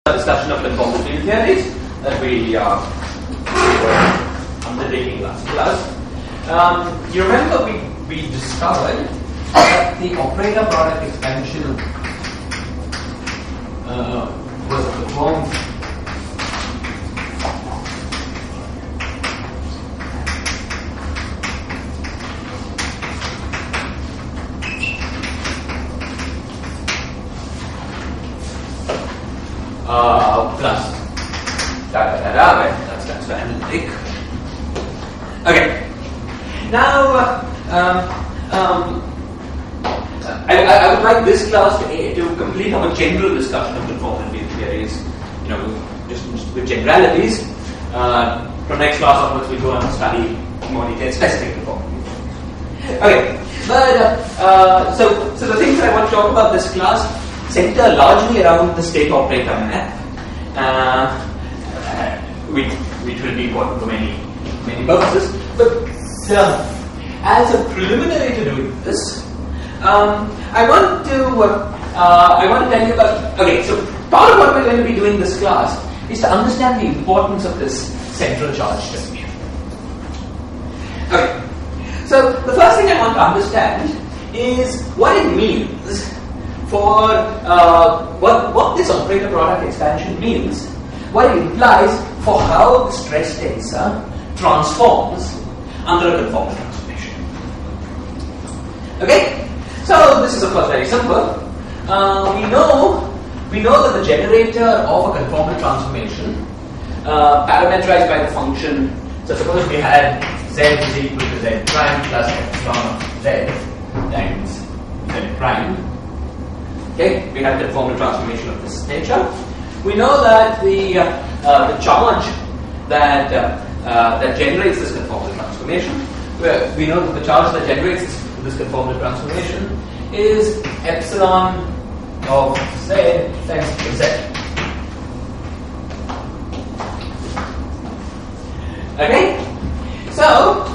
Discussion of conformal field theories that we were undertaking last class. You remember we discovered that the operator product expansion was performed plus that's the analytic. Okay. Now I would like this class to complete our general discussion of conformal field theories. Just with generalities. From next class onwards, we go on to study more detailed specific conformal field theories. Okay, but so the things that I want to talk about this class center largely around the state operator map, which will be important for many purposes. But as a preliminary to doing this, I want to tell you about. Okay, so part of what we're going to be doing this class is to understand the importance of this central charge distribution. Okay, so the first thing I want to understand is what it means for what this operator product expansion means, what it implies for how the stress tensor transforms under a conformal transformation. Okay, so this is of course very simple. We know that the generator of a conformal transformation, parameterized by the function. So suppose we had z is equal to z prime plus epsilon of z times z prime. Okay, we have the conformal transformation of this nature. We know that the charge that generates this conformal transformation, we know that the charge that generates this conformal transformation is epsilon of z times z. Okay, so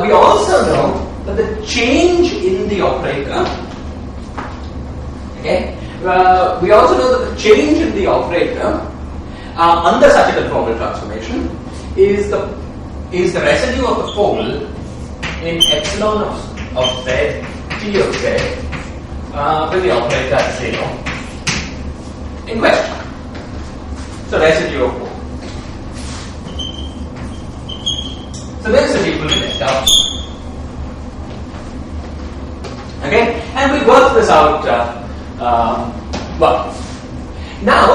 we also know that the change in the operator, okay, we also know that the change in the operator under such a conformal transformation is the residue of the pole in epsilon of z t of z with the operator at 0 in question. So residue of pole. So this is equal to delta. Okay, and we work this out. Well, now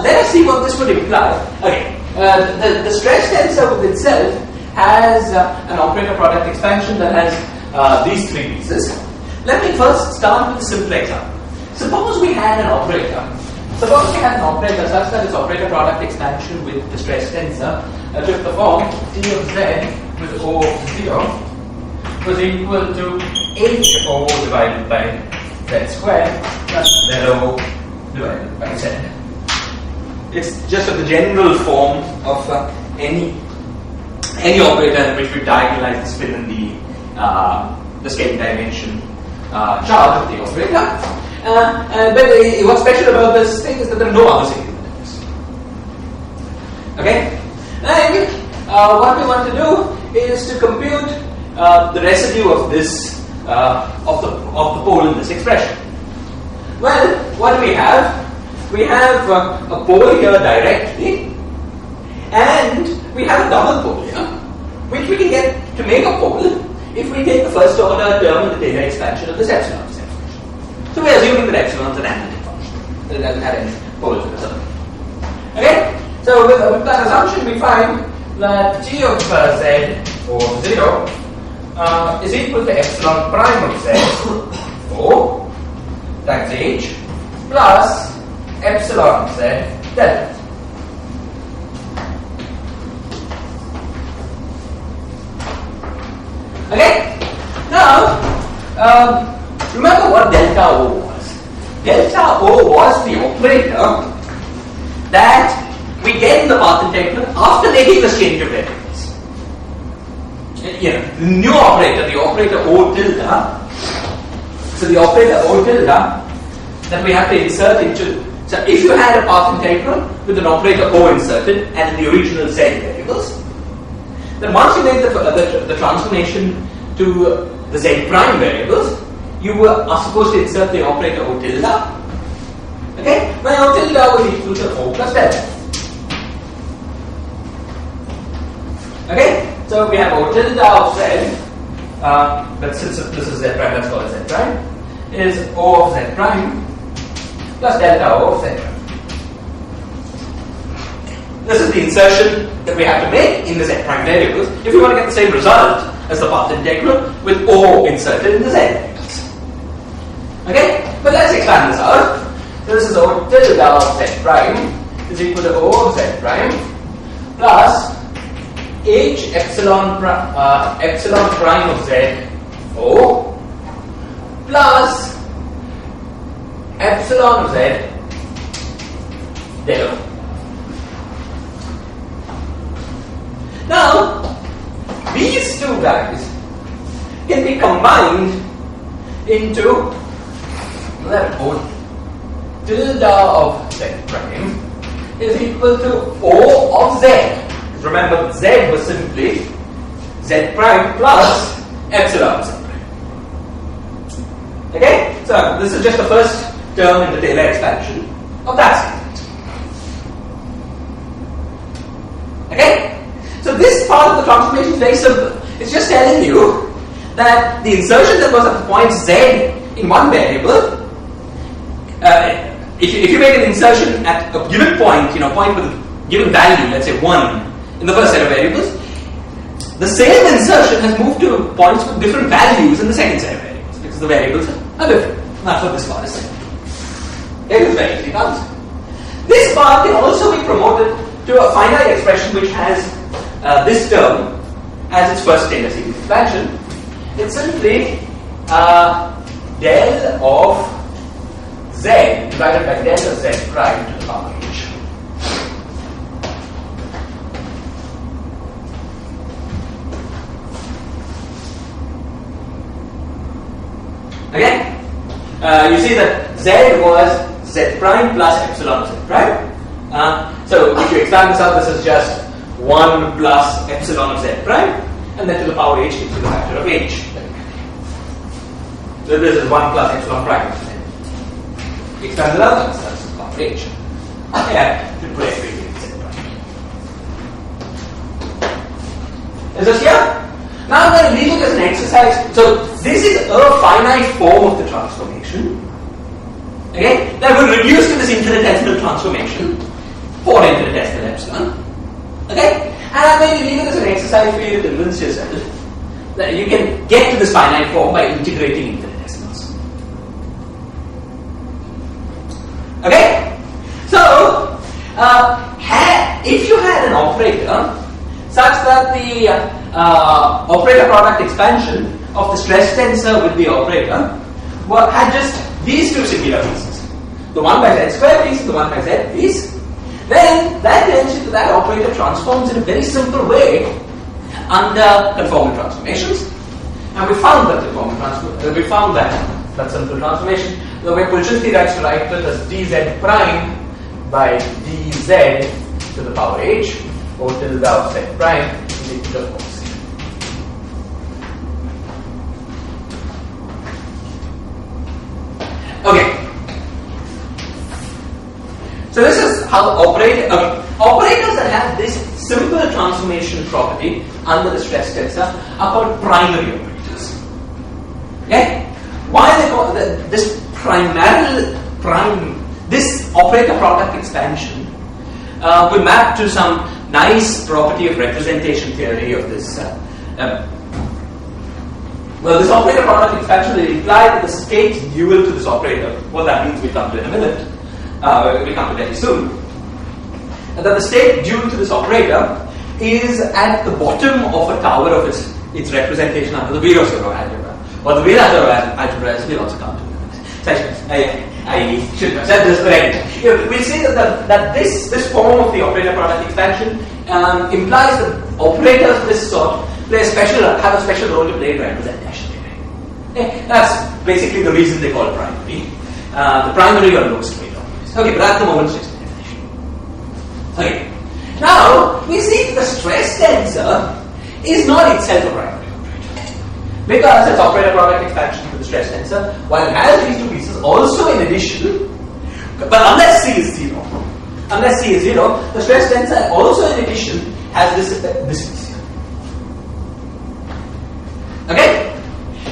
let us see what this would imply. Okay, the stress tensor with itself has an operator product expansion that has these three pieces. Let me first start with a simple example. Suppose we had an operator such that its operator product expansion with the stress tensor took the form t of z with O of 0 was equal to h O divided by z squared plus z-O divided by z. It's just the general form of any operator in which we diagonalize the spin and the scaling dimension charge of the operator. But what's special about this thing is that there are no other singular numbers. Okay, and what we want to do is to compute the residue of this of the pole in this expression. Well, what do we have? We have a pole here directly, and we have a double pole here, which we can get to make a pole if we take the first order term in the Taylor expansion of this epsilon expression. So we are assuming that epsilon is an analytic function. It doesn't have any poles in the circle. Okay, so with that assumption, we find that t of z or 0 is equal to epsilon prime of z O times h plus epsilon z delta. Okay, now remember what delta O was. Delta O was the operator that we get in the path integral after making this change of variables. The new operator, the operator O tilde. So the operator O tilde that we have to insert into. So if you had a path integral with an operator O inserted and the original Z variables, then once you make the transformation to the Z prime variables, you are supposed to insert the operator O tilde. Okay? Where O tilde was equal to O plus delta. Okay? So we have O tilde of Z, but since this is Z prime, let's call it Z prime, is O of Z prime plus delta O of Z prime. This is the insertion that we have to make in the Z prime variables if we want to get the same result as the path integral with O inserted in the Z variables. Okay? But let's expand this out. So this is O tilde of Z prime is equal to O of Z prime plus H epsilon prime of Z O plus epsilon of Z del O. Now, these two guys can be combined into that O tilde of Z prime is equal to O of Z. Remember, Z was simply Z prime plus epsilon of Z prime. Okay? So, this is just the first term in the Taylor expansion of that statement. Okay? So, this part of the transformation is very simple. It's just telling you that the insertion that was at the point Z in one variable, if you make an insertion at a given point, point with a given value, let's say 1, in the first set of variables, the same insertion has moved to points with different values in the second set of variables because the variables are different. That's what this part is saying. It is very easily done. This part can also be promoted to a finite expression which has this term as its first Taylor series expansion. It's simply del of Z divided by del of Z prime to the power H. Okay? You see that Z was Z prime plus epsilon Z prime. So if you expand this out, this is just 1 plus epsilon of Z prime, and then to the power H gives you the factor of H. So this is 1 plus epsilon prime of Z. Expand it out, that's the power H. Yeah, to put everything in Z prime. Is this here? Now I'm going to leave it as an exercise. So this is a finite form of the transformation. Okay? That will reduce to this infinitesimal transformation for infinitesimal epsilon. Okay? And I'm going to leave it as an exercise for you to convince yourself that you can get to this finite form by integrating infinitesimals. Okay? So, if you had an operator such that the operator product expansion of the stress tensor with the operator had just these two singular pieces, the 1 by Z square piece and the 1 by Z piece, then that tells you that operator transforms in a very simple way under conformal transformations. And we found that that simple transformation, the way Pulchinski writes to write it as dz prime by dz to the power h, O tilde of Z prime is equal to false. Okay. So this is how operators that have this simple transformation property under the stress tensor are called primary operators. Okay? Why are they called this this operator product expansion will map to some nice property of representation theory of this. This operator product expansion will imply that the state dual to this operator, what that means we'll come to in a minute, we'll come to very soon, and that the state dual to this operator is at the bottom of a tower of its representation under the Virasoro algebra, or the Virasoro algebra as we'll also come to in a minute. So I should have said this already. We'll see that this form of the operator product expansion implies that operators of this sort have a special role to play in representation theory. Okay? That's basically the reason they call primary. the primary or lowest rate operators. Okay, but at the moment it's definition. Okay. Now we see the stress tensor is not itself a primary operator because it's operator product expansion to the stress tensor, while it has these two pieces also in addition, but unless C is 0. Unless C is 0, the stress tensor also in addition has this piece here. Okay?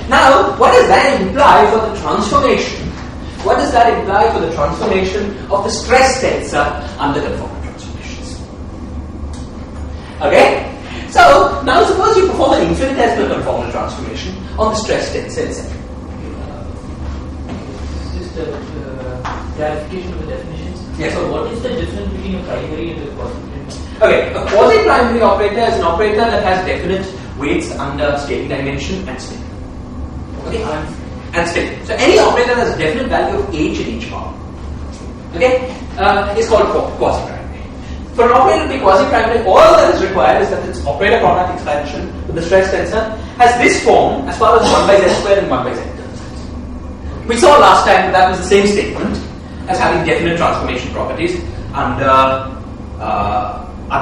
Now, what does that imply for the transformation? What does that imply for the transformation of the stress tensor under conformal transformations? Okay? So, now suppose you perform an infinitesimal conformal transformation on the stress tensor itself. Just clarification of the definitions. Yes. So, what is the difference between a primary and a quasi-primary? Okay, a quasi-primary operator is an operator that has definite weights under scaling dimension and spin. Okay, and spin. So any operator that has a definite value of h in each bar, okay, is called quasi-primary. For an operator to be quasi-primary, all that is required is that its operator product expansion with the stress tensor has this form as far as 1 by z squared and 1 by z turns out. We saw last time that was the same statement as having definite transformation properties under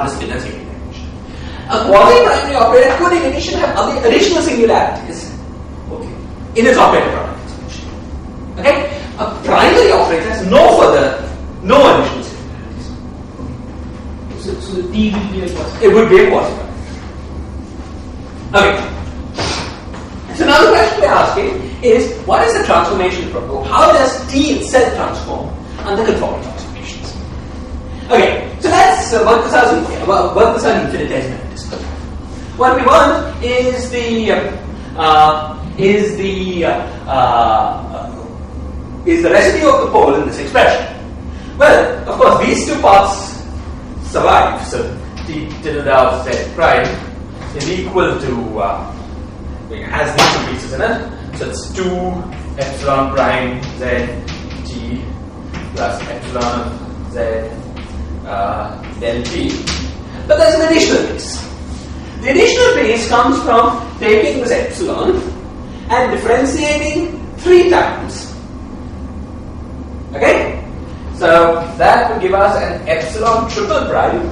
spin and scaling dimension. A quasi-primary operator could in addition have other additional singularities in its operator product expansion. Okay? A primary operator has no additional singularities. So the T will be a quasi. It would be a quasi-primary. Okay. So now the question we're asking is, what is the transformation proposed? How does T itself transform under conformal transformations? Okay, so let's work this out infinitesimally. What we want is the residue of the pole in this expression. Well, of course, these two parts survive. So t tilde of z prime is equal to it has these two pieces in it. So it's 2 epsilon prime z t plus epsilon of z del t. But there's an additional piece. The additional piece comes from taking this epsilon and differentiating 3 times. Okay? So that will give us an epsilon triple prime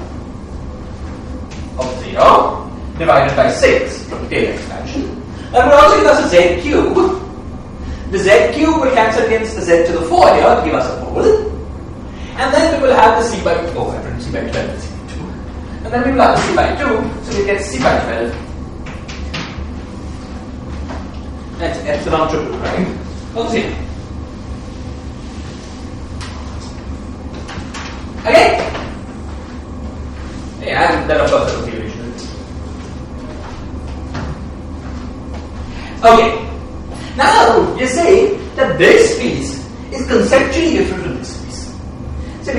of 0 divided by 6 from the Taylor expansion. That will also give us a z cube. The z cube will cancel against the z to the 4 here to give us a pole. And then we will have the c by 4, c by 12, c by 2. And then we will have the c by 2, so we get c by 12. That's epsilon triple prime of 0. Okay? Yeah, and then of course that was the original. Okay. Now you say that this piece is conceptually different from this piece. So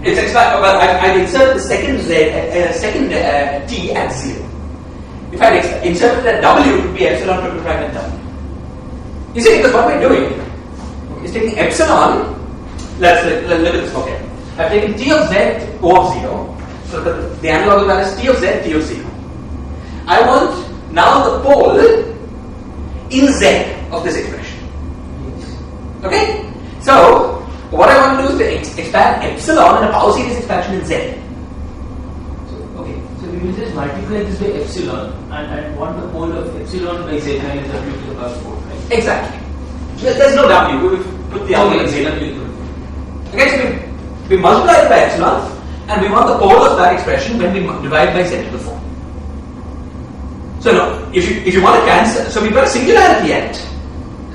it's expanded. Well, I've inserted the second t at 0. If I inserted that w, it would be epsilon triple prime and w. You see, because what we're doing is taking epsilon. Let's look at this. Okay, I've taken t of z o of 0. So the analog of that is t of z, t of 0. I want now the pole in z of this expression. Okay? So, what I want to do is to expand epsilon in a power series expansion in z. So we will just multiply this by epsilon and want the pole of epsilon by z minus w to the power 4, right? Exactly. There's no w. We will put the w in z. Okay, so we multiply it by epsilon and we want the pole of that expression when we divide by z to the 4. So no, if you want to cancel, so we've got a singularity at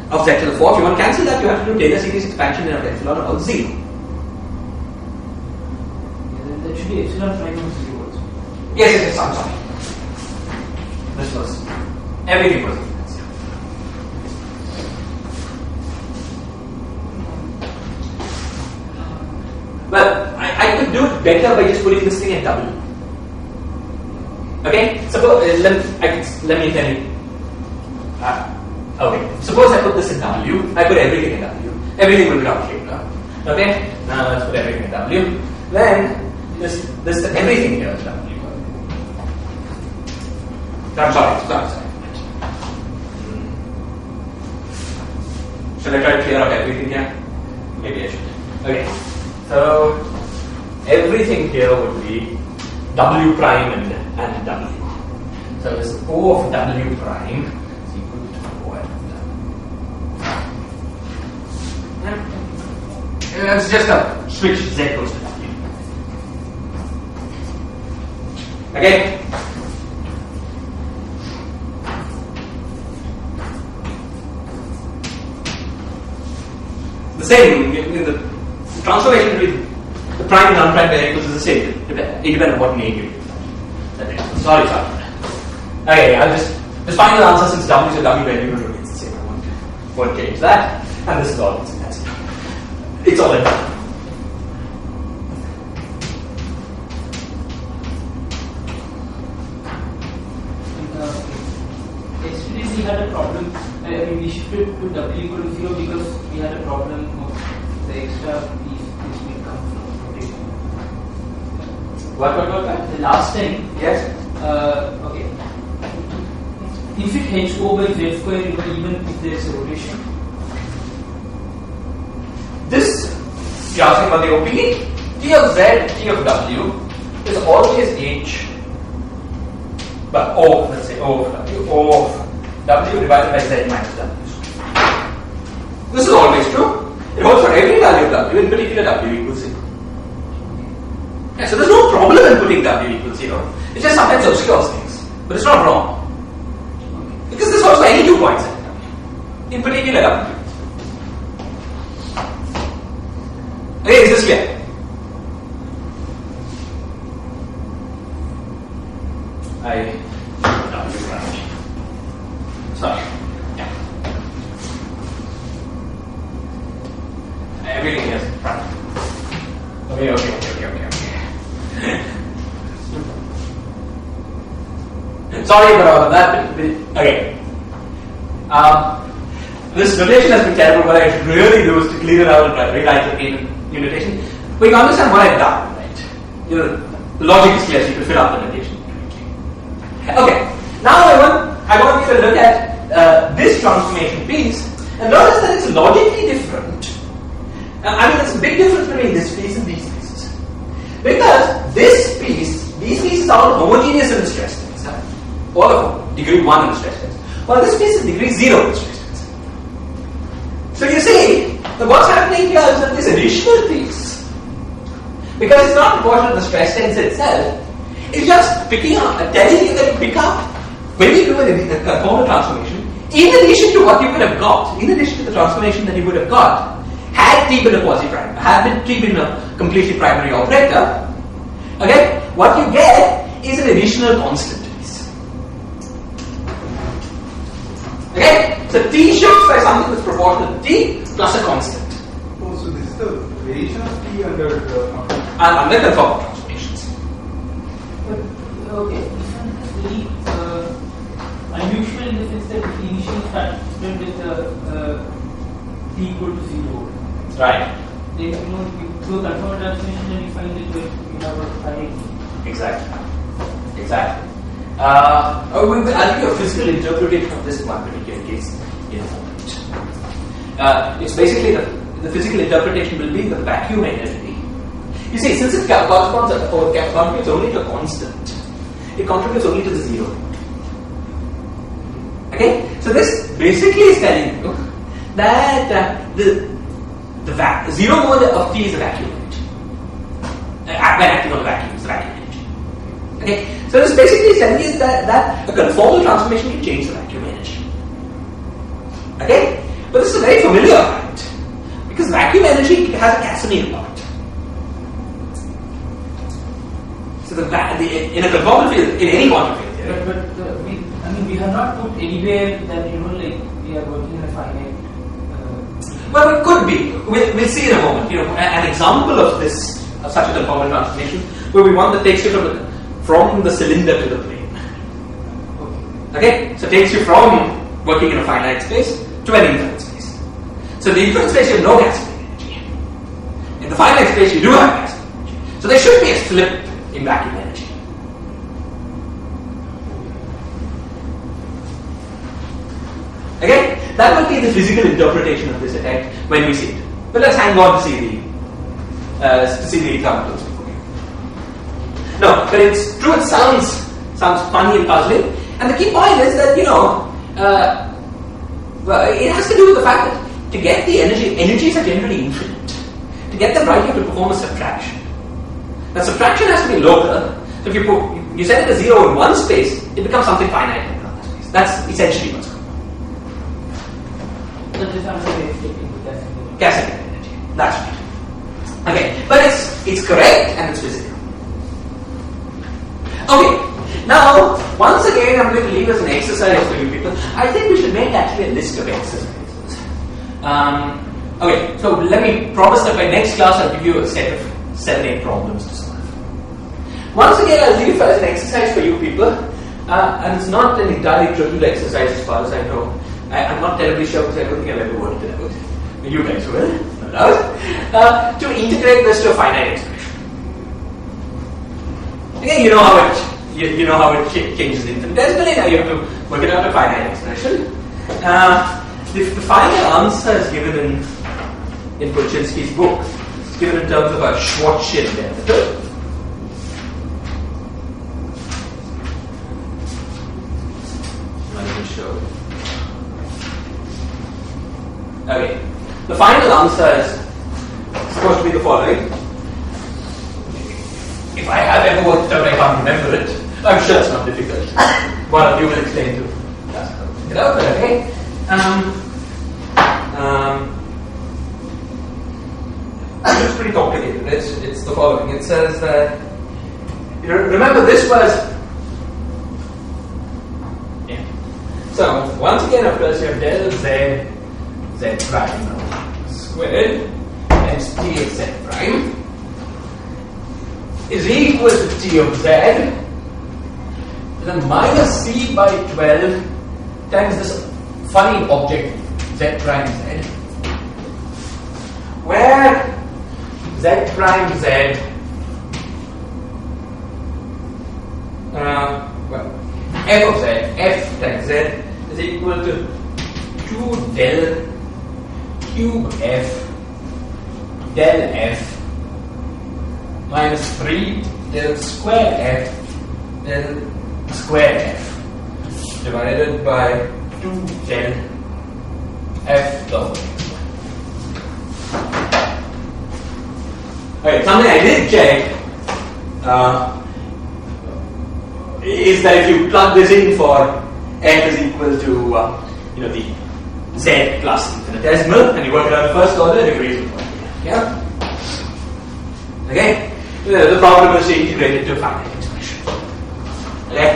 of z to the 4. If you want to cancel that, you have to do Taylor series expansion in epsilon about 0. That should be epsilon prime of 0 also. Yes, I'm sorry. This was, everything was well, I could do it better by just putting this thing at w. Okay, suppose let me tell you. Okay, suppose I put this in w. I put everything in w. Everything will be down here now. Okay, now let's put everything in w. Then this everything here is w. I'm sorry. Shall I try to clear up everything here? Maybe I should. Okay. So everything here would be W prime and W. So this O of W prime is equal to O of W. It's just a switch Z goes to W. Okay? The same, the transformation between the prime and unprime variables is the same, independent of what name you use. Sorry. Okay, I'll just find the answer since W is a W variable remains the same. I won't change that. And this is all it's it's all in. Yesterday we had a problem. I mean, we shifted to W equal to 0 because we had a problem of the extra piece which will come from rotation. What? The last time, Yes. okay. If it h O by z square, even if there is a rotation. This, you're asking about the OPE? T of Z, T of W is always H, but O, let's say O of W, O of W divided by Z minus W. This is always true. It holds for every value of W, in particular W equals 0. Yeah, so there's no problem in putting W equals 0. It just sometimes obscures things, but it's not wrong. Because this holds for any 2 points in W, in particular W. Okay, is this clear? Sorry. Yeah. Everything is right. Okay. Sorry about that. Okay. This notation has been terrible. What I should really do is to clear it out and rewrite the notation. But you understand what I've done, right? You know, the logic is clear, so you can fill out the notation. Okay. Now I want you to look at this transformation piece and notice that it's logically different. I mean, there's a big difference between this piece and these pieces. Because this piece, these pieces are all homogeneous in the stress test. All of them, degree 1 in the stress test. While this piece is degree 0 in the stress test. So you see, that what's happening here is that this additional piece, because it's not proportional to the stress tensor itself, it's just picking up, telling you that you pick up when you do a conformal transformation, in addition to what you would have got, in addition to the transformation that you would have got, had T been a quasi-prime, had T been a completely primary operator, okay, what you get is an additional constant piece. Okay, so T shifts by something that's proportional to T plus a constant. Oh, so this is the variation of T under Under conformal transformations. Okay, this one is very unusual in the sense that it initially started with T equal to 0. Right. Then, you do a conformal transformation and you find that you have a finite. Exactly. I'll give you a physical interpretation of this one particular case in a moment. It's basically the physical interpretation will be the vacuum energy. You see, since it corresponds or contributes only to a constant, it contributes only to the 0. Okay, so this basically is telling you that the 0 mode of T is a vacuum energy. When acting on the vacuum, it's the vacuum energy. Okay, so this basically is telling you that a conformal transformation can change the vacuum energy. Okay, but this is a very familiar point because vacuum energy has a Casimir part. So in a conformal field, in any quantum field theory. But we have not put anywhere that like we are working in a finite. Well, it could be. We'll see in a moment. An example of this, of such a conformal transformation, where we want that takes you from the cylinder to the plane. Okay, so it takes you from working in a finite space to an infinite space. So in the infinite space you have no Casimir energy. In the finite space you do have Casimir energy. So there should be a flip in vacuum energy. Okay, That will be the physical interpretation of this effect when we see it. But let's hang on to see the examples. No, but it's true. It sounds funny and puzzling. And the key point is that it has to do with the fact that to get the energies are generally infinite. To get them right, you have to perform a subtraction. Now, subtraction has to be local. So if you set it to 0 in one space, it becomes something finite in another space. That's essentially what's going on. So this answer is taking the Gassing energy. That's right. Okay, but it's correct and it's physical. Okay, now once again I'm going to leave as an exercise for you people. I think we should make actually a list of exercises. Okay, so let me promise that by next class I'll give you a set of 7-8 problems to solve. Once again I'll leave as an exercise for you people, and it's not an entirely trivial exercise as far as I know. I'm not terribly sure because I don't think I've ever worked it out. You guys will, no doubt. To integrate this to a finite expression. Again, you know how it changes infinitesimally. Now you have to work it out to a finite expression. The final answer is given in Polchinski's book. It's given in terms of a Schwarzschild derivative. Let me show you. Okay. The final answer is supposed to be the following. If I have ever worked it out, I can't remember it. I'm sure it's not difficult. One of you will explain to us how to figure it out, okay? It's pretty complicated. It's the following. It says that, remember this was, so once again, of course, you have del z prime squared times t of z prime is equal to t of z, then minus c by 12 times this funny object z prime z, where z prime z f of z, f times z is equal to 2 del cube f del f minus 3 del square f del square f divided by 2 del f double. Okay, something I did check is that if you plug this in for f is equal to the z plus infinitesimal and you work it out in first order, it agrees with what we have. Yeah? Okay? The problem is to integrate it to a finite expression. Okay?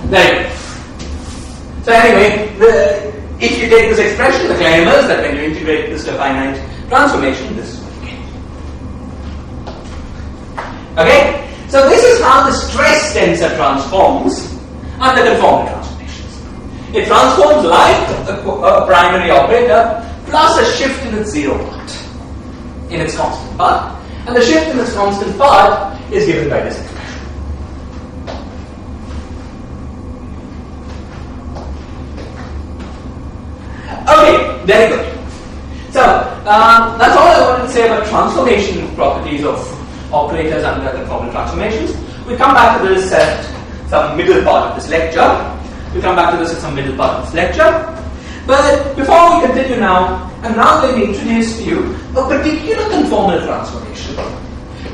There you go. So anyway, if you take this expression, the claim is that when you integrate this to a finite transformation, this is what you get. Okay? So this is how the stress tensor transforms under conformal transformations. It transforms like a primary operator plus a shift in its zero part, in its constant part, and the shift in its constant part is given by this expression. Okay, very good. So that's all I wanted to say about transformation properties of operators under conformal transformations. We'll come back to this at some middle part of this lecture. But before we continue now, I'm now going to introduce to you a particular conformal transformation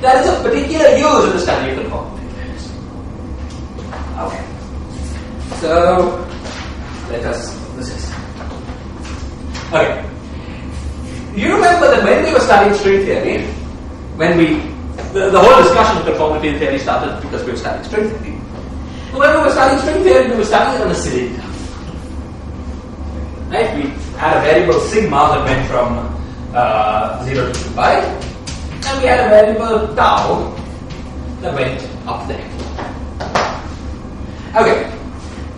that is of particular use in the study of conformal field. Okay. So let us this is. Okay. You remember that when we were studying string theory, the whole discussion of conformal field theory started because we were studying string theory. And when we were studying string theory, we were studying it on a cylinder. Right? We had a variable sigma that went from 0 to 2 pi, and we had a variable tau that went up there. Okay.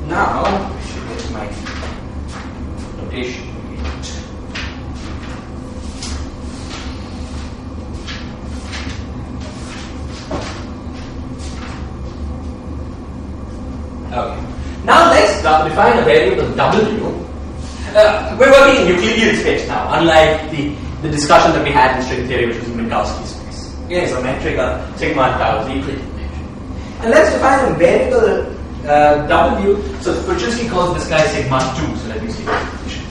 Now I should get my notation. Okay. Now let's define a variable w we're working in Euclidean space now, unlike the discussion that we had in string theory, which was in Minkowski space. Okay, so metric sigma and tau is Euclidean metric. And let's define a variable W. So Kuczynski calls this guy sigma 2. So let me see.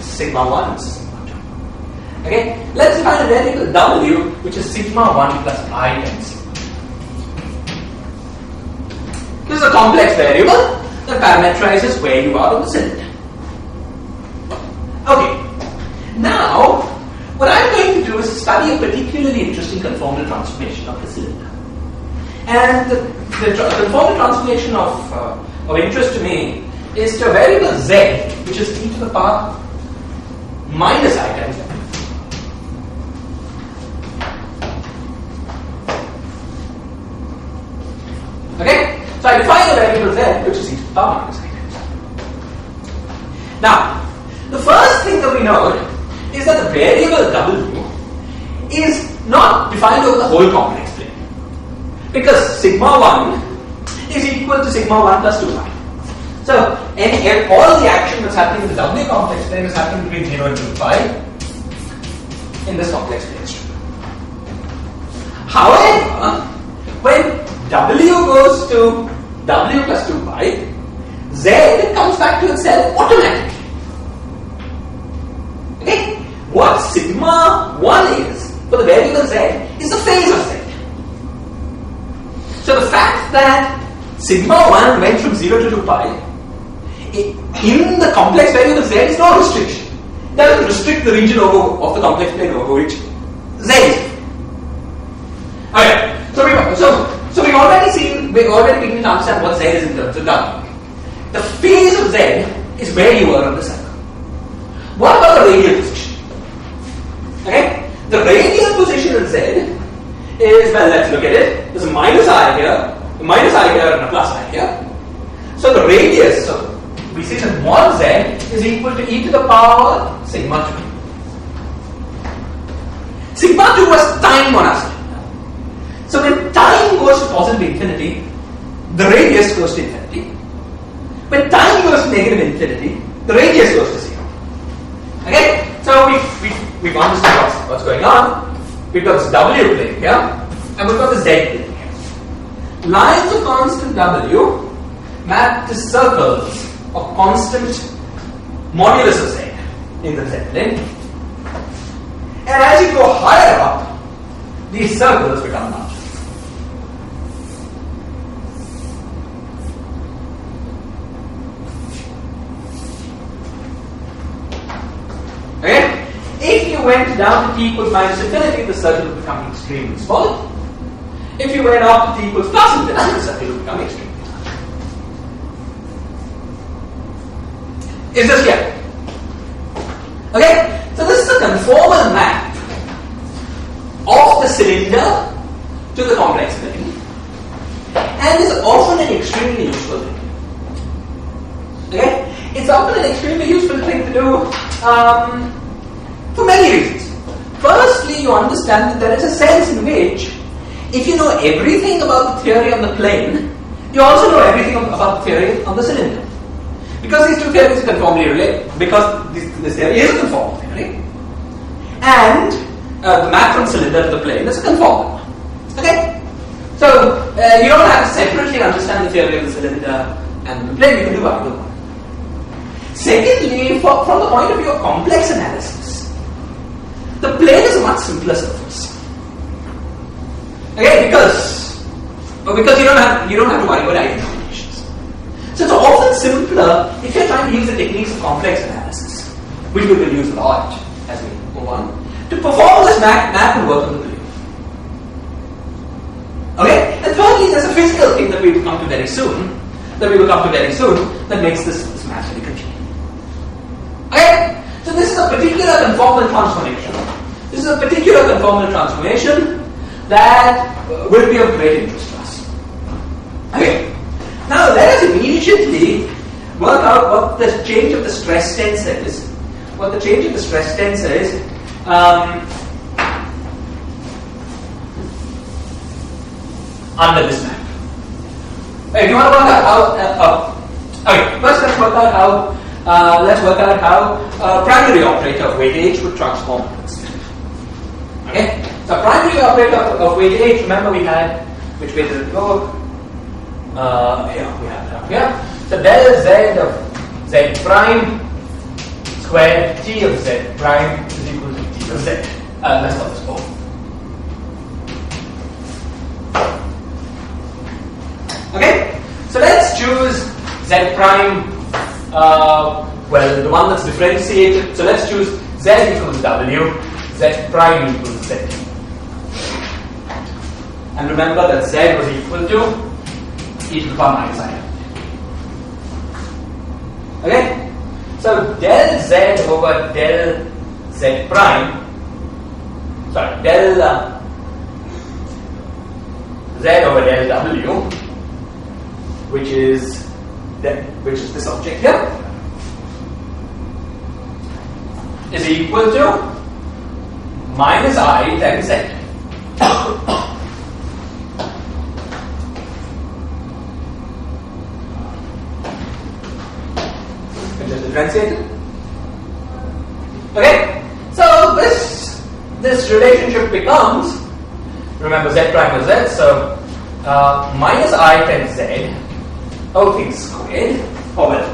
Sigma 1 is sigma 2. Okay, let's define a variable W, which is sigma 1 plus I times sigma. This is a complex variable that parameterizes where you are on the cylinder. Okay, now what I'm going to do is study a particularly interesting conformal transformation of the cylinder. And the conformal transformation of interest to me is to a variable z, which is e to the power minus I times w. Okay? So I define a variable z, which is e to the power minus I times w. Now, the first thing that we know is that the variable w is not defined over the whole complex plane. Because sigma 1 is equal to sigma 1 plus 2pi. So, all the action that's happening in the W complex plane is happening between 0 and 2pi in this complex plane. However, when W goes to W plus 2pi, Z comes back to itself automatically. Okay? What sigma 1 is for the variable Z is the phase of Z. So the fact that sigma 1 went from 0 to 2pi in the complex variable Z is no restriction. It doesn't restrict the region of the complex plane over which Z is. Okay, so we've already begun to understand what Z is in terms of W. The phase of Z is where you are on the circle. What about the radial position? Okay, the radial position in Z is, well, let's look at it. There's a minus I here, and a plus I here. So the radius, so we see that mod Z is equal to e to the power sigma 2. Sigma 2 was time on us. So when time goes to positive infinity, the radius goes to infinity. When time goes to negative infinity, the radius goes to 0. Okay? So we've understood what's going on. We've got this W plane here, and we've got this Z plane here. Lines of constant W map to circles of constant modulus of Z in the Z plane. And as you go higher up, these circles become larger. Okay? If you went down to t equals minus infinity, the circle would become extremely small. If you went up to t equals plus infinity, the circle would become extremely large. Is this clear? Okay? So this is a conformal map of the cylinder to the complex plane, and is often an extremely useful thing. Okay? It's often an extremely useful thing to do for many reasons. Firstly, you understand that there is a sense in which, if you know everything about the theory on the plane, you also know everything about the theory on the cylinder. Because these two theories are conformally related, because this theory is a conformal theory, and the map from cylinder to the plane is a conformal one. Okay? So, you don't have to separately understand the theory of the cylinder and the plane, you can do either one. Secondly, from the point of view of complex analysis, the plane is a much simpler surface. Okay, because you don't have to worry about ideal combinations. So it's often simpler if you're trying to use the techniques of complex analysis, which we will use a lot as we go on, to perform this map and work on the plane. Okay? And thirdly, there's a physical thing that we will come to very soon, that makes this map very confusing. Okay? So this is a particular conformal transformation. This is a particular conformal transformation that will be of great interest to us. Okay? Now let us immediately work out what the change of the stress tensor is. What the change of the stress tensor is under this map. If you want to work out how, okay, first let's work out how let's work out how a primary operator of weight H would transform this. Okay? So primary operator of weight H, remember we had, which way did it go? Here, we have it up here. So del Z of Z prime squared T of Z prime is equal to T of Z. Let's call this O. Okay? So let's choose Z prime, well, the one that's differentiated. So let's choose Z equals W, Z prime equals Z. And remember that Z was equal to e to the power minus I. Okay? So del Z over del Z prime, sorry, del Z over del W, which is this object here, is equal to minus I times Z. Just differentiate it. Okay, so this relationship becomes, remember Z prime is Z, so minus I times Z, whole thing squared, or well,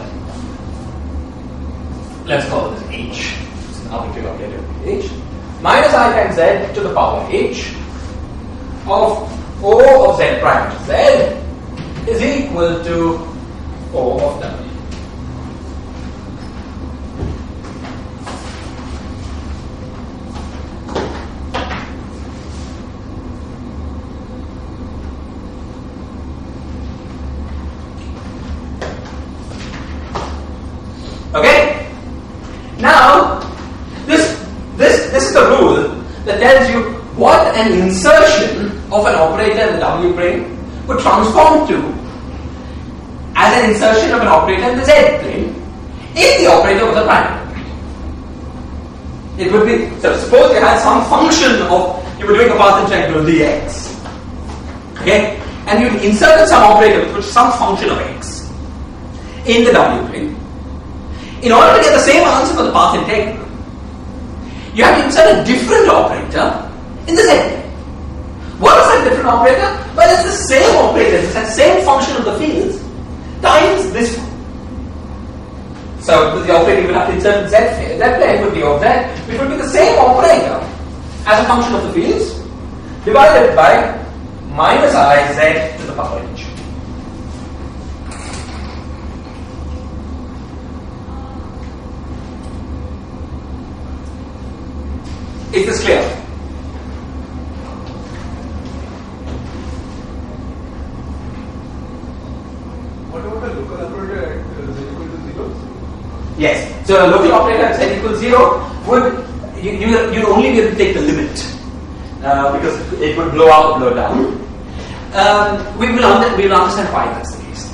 let's call this H, it's an arbitrary operator of H, minus I times Z to the power H of O of Z prime to Z is equal to O of W. Okay? Now, this is the rule that tells you what an insertion of an operator in the W plane would transform to as an insertion of an operator in the Z plane if the operator was a prime operator. It would be, so suppose you had some function of, you were doing a path integral dx, okay, and you inserted some operator which was some function of x in the W plane. In order to get the same answer for the path integral, you have to insert a different operator in the Z plane. What is that different operator? Well, it's the same operator, it's the same function of the fields times this one. So the operator you will have to insert in Z plane would be of Z, which would be the same operator as a function of the fields divided by minus I Z to the power H. Is this clear? What about the local operator at Z equal to 0? Yes. So a local operator at Z equals 0 would, you'd only be able to take the limit because it would blow out, blow down. We will understand why that's the case.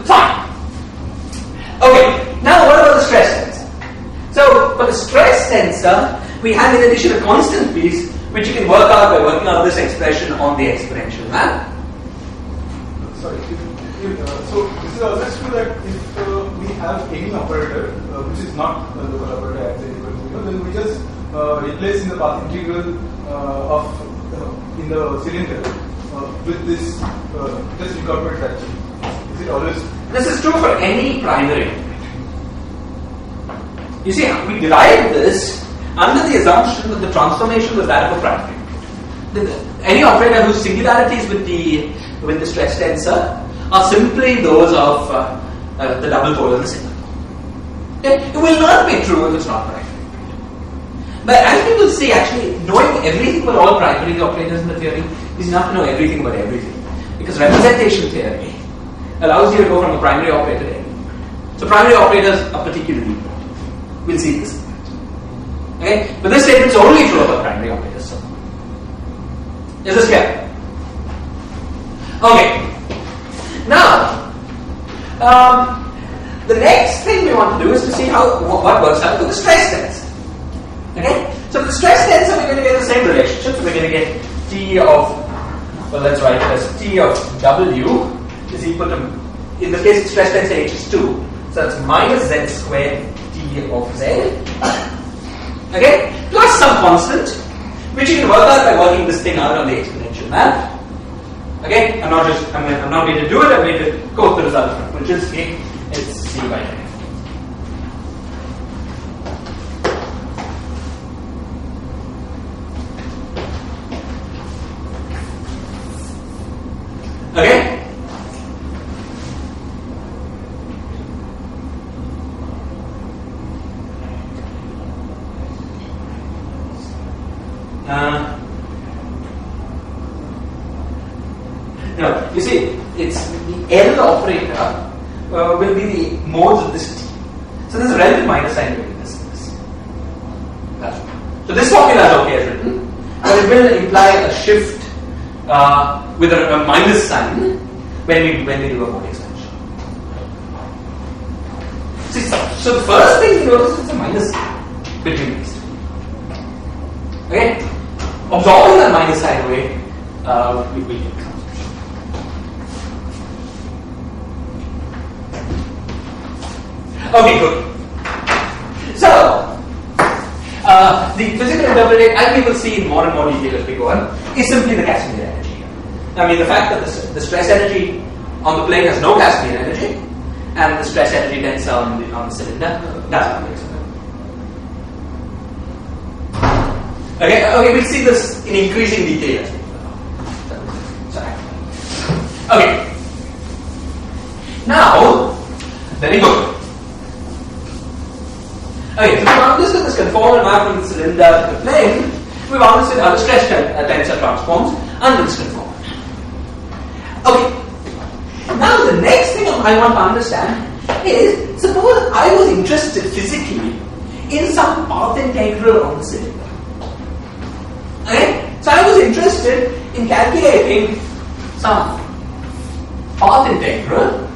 Fine. Okay, now what about the stress tensor? So for the stress tensor, we have in addition a constant piece which you can work out by working out this expression on the exponential map. Sorry, so this is also true that if we have any operator which is not a local operator at Z equal to 0, then we just replace in the path integral in the cylinder with this, just incorporate that. Is it always? This is true for any primary operator. You see, we derived this under the assumption that the transformation was that of a primary operator. Any operator whose singularities with the stress tensor are simply those of the double pole and the single pole. Okay? It will not be true if it's not primary. But as we will see, actually, knowing everything about all primary operators in the theory is enough to know everything about everything. Because representation theory allows you to go from a primary operator to any. So primary operators are particularly important. We'll see this. Okay? But this statement is only true about primary operators. So. Is this clear? Okay. Now, the next thing we want to do is to see what works out with the stress tensor. Okay? So for the stress tensor, we're going to get the same relationship. So we're going to get T of, well, let's write it as T of W is equal to, in the case of stress tensor H is 2, so that's minus Z squared T of Z, okay, plus some constant, which you can work out by working this thing out on the exponential map. Okay, I'm not going to do it, I'm going to quote the result from it, which is it's C by N. Okay? No, you see, it's the L operator will be the modes of this T. So there's a relative minus sign between this and this. So this formula is okay as written, but it will imply a shift with a minus sign when we do a mode expansion. See, so the first thing you notice is a minus sign between these two. Okay? Absorbing that minus sign away, we will get transmission. Okay, good. So, the physical interpretation, as we will see in more and more detail as we go on, is simply the Casimir energy. I mean, the fact that the stress energy on the plane has no Casimir energy, and the stress energy tensor on the cylinder, that's what makes it. Okay, we'll see this in increasing detail. Sorry. Okay. Now, very good. Okay, so we've understood this conformal map from the cylinder to the plane. We've understood how the stress tensor transforms under this conformal map. Okay. Now the next thing I want to understand is, suppose I was interested physically in some path integral on the cylinder. Okay? So I was interested in calculating some path integral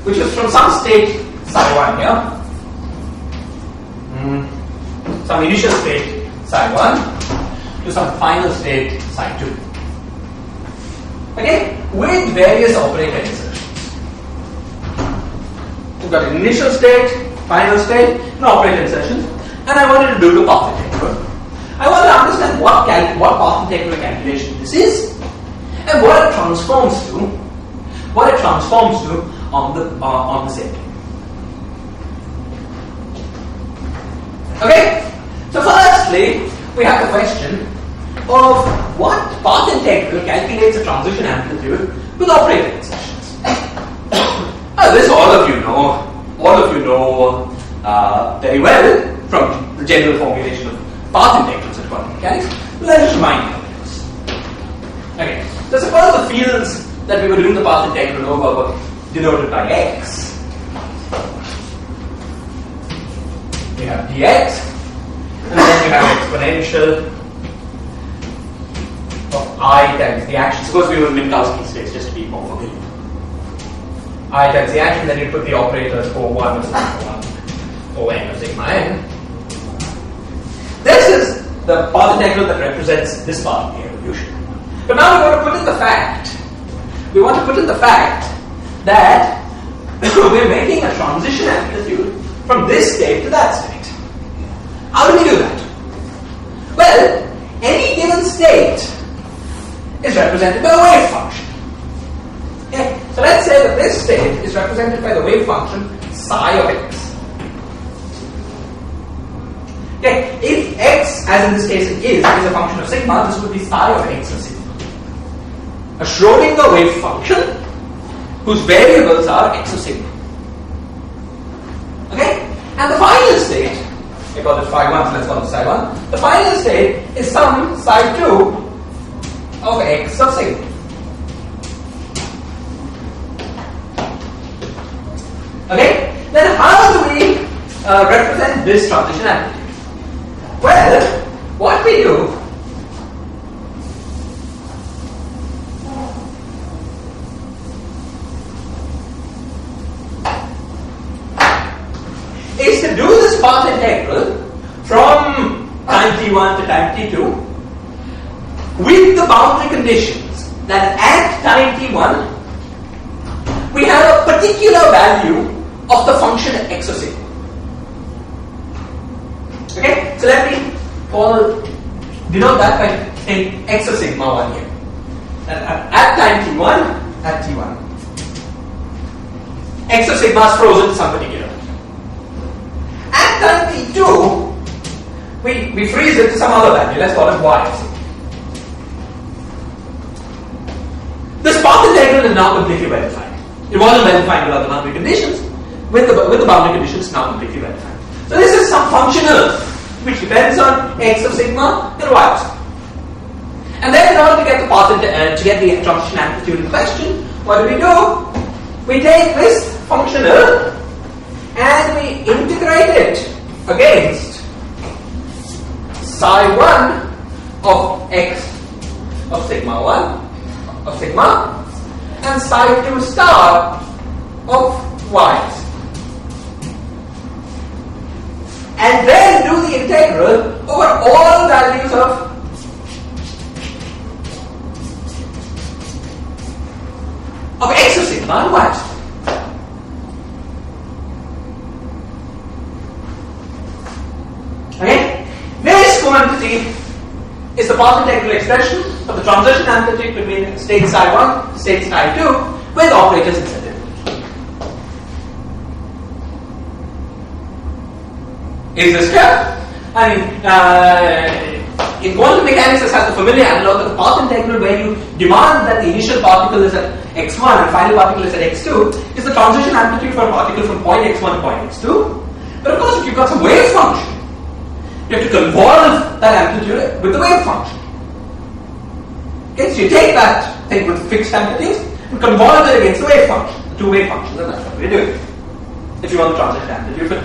which is from some state psi 1 here, some initial state psi 1 to some final state psi 2. Okay? With various operator insertions. We've got initial state, final state, and operator insertions, and I wanted to do the path integral. I want to understand what path integral calculation this is, and what it transforms to on the set. Okay? So firstly, we have the question of what path integral calculates the transition amplitude with operator insertions. This all of you know very well from the general formulation of path integrals at quantum mechanics. Let us remind you of this. Okay, so suppose the fields that we were doing the path integral over were denoted by x. We have dx, and then we have exponential of I times the action. Suppose we were in Minkowski space, just to be more familiar. I times the action, then you put the operators for 1 or sigma 1 or n or sigma n. This is the path integral that represents this part of the evolution. But now we want to put in the fact that we're making a transition amplitude from this state to that state. How do we do that? Well, any given state is represented by a wave function. Okay? So let's say that this state is represented by the wave function psi of x. Okay, if x, as in this case it is a function of sigma, this would be psi of x of sigma. A Schrodinger wave function whose variables are x of sigma. Okay? And the final state, we call it phi 1, so let's call it psi 1. The final state is some psi 2 of x of sigma. Okay? Then how do we represent this transition amplitude? Well, what we do is to do this path integral from time t1 to time t2 the boundary conditions that at time t1 we have a particular value of the function x of sigma. Okay, so let me denote that by saying x of sigma 1 here. At time t1, x of sigma is frozen to some particular value. At time t2, we freeze it to some other value. Let's call it y of sigma. This path integral is now completely well defined. It wasn't well defined without the boundary conditions. With the boundary conditions, now completely well defined. So this is some functional which depends on x of sigma and y of sigma. And then in order to get the path to get the transition amplitude in question, what do? We take this functional and we integrate it against psi 1 of x of sigma 1 of sigma and psi 2 star of y. And then do the integral over all values of x of sigma and y. Okay? This quantity is the path integral expression of the transition amplitude between state psi 1 and state psi 2 with operators inserted. Is this clear? I mean, in quantum mechanics, this has the familiar analog of the path integral where you demand that the initial particle is at x1 and final particle is at x2 is the transition amplitude for a particle from point x1 to point x2. But of course, if you've got some wave function, you have to convolve that amplitude with the wave function. Okay, so you take that thing with fixed amplitudes and convolve it against the wave function, the two wave functions, and that's what we're doing. If you want the transition amplitude,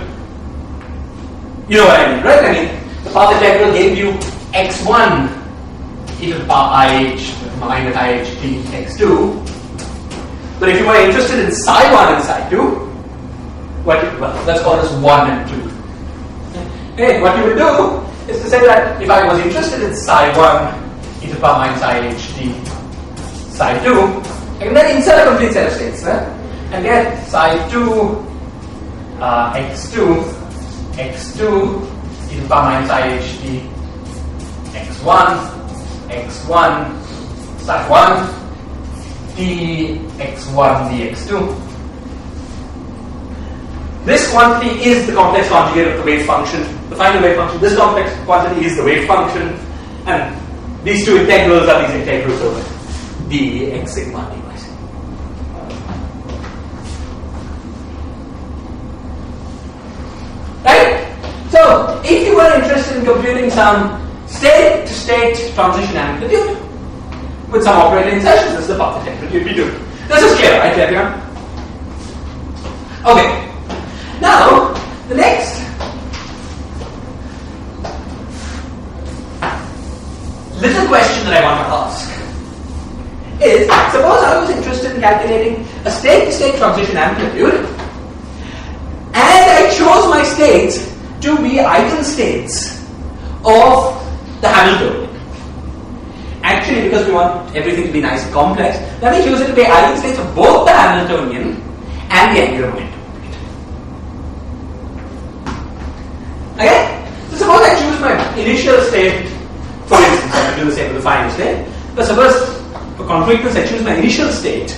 you know what I mean, right? I mean, the path integral gave you x1 e to the power ih minus ih t x2. But if you were interested in psi 1 and psi 2, well, let's call this 1 and 2. Okay, what you would do is to say that if I was interested in psi 1 e to the power minus ih t psi 2, I can then insert a complete set of states there and get psi 2 x2 x2 e to the power minus ih t x1 x1 psi 1 dx1 dx2. This quantity is the complex conjugate of the wave function, the final wave function. This complex quantity is the wave function, and these two integrals are these integrals over dx sigma dy sigma. Right? So, if you were interested in computing some state-to-state transition amplitude with some operator insertions, this is the path integral you'd be doing. This is clear, right, everyone? Okay. Now, the next little question that I want to ask is, suppose I was interested in calculating a state-to-state transition amplitude and I chose my states to be eigenstates of the Hamiltonian. Actually, because we want everything to be nice and complex, let me choose it to be eigenstates of both the Hamiltonian and the angular momentum. Okay? So suppose I choose my initial state, for instance, I will do the same with the final state, but suppose for concreteness I choose my initial state,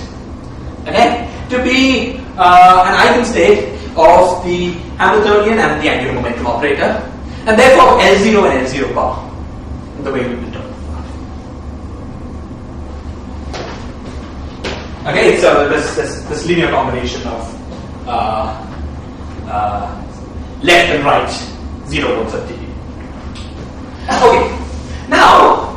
okay, to be an eigenstate of the Hamiltonian and the angular momentum operator, and therefore L0 and L0 bar, the way we've been talking about. Okay, so this linear combination of left and right 0 volts of t. Okay, now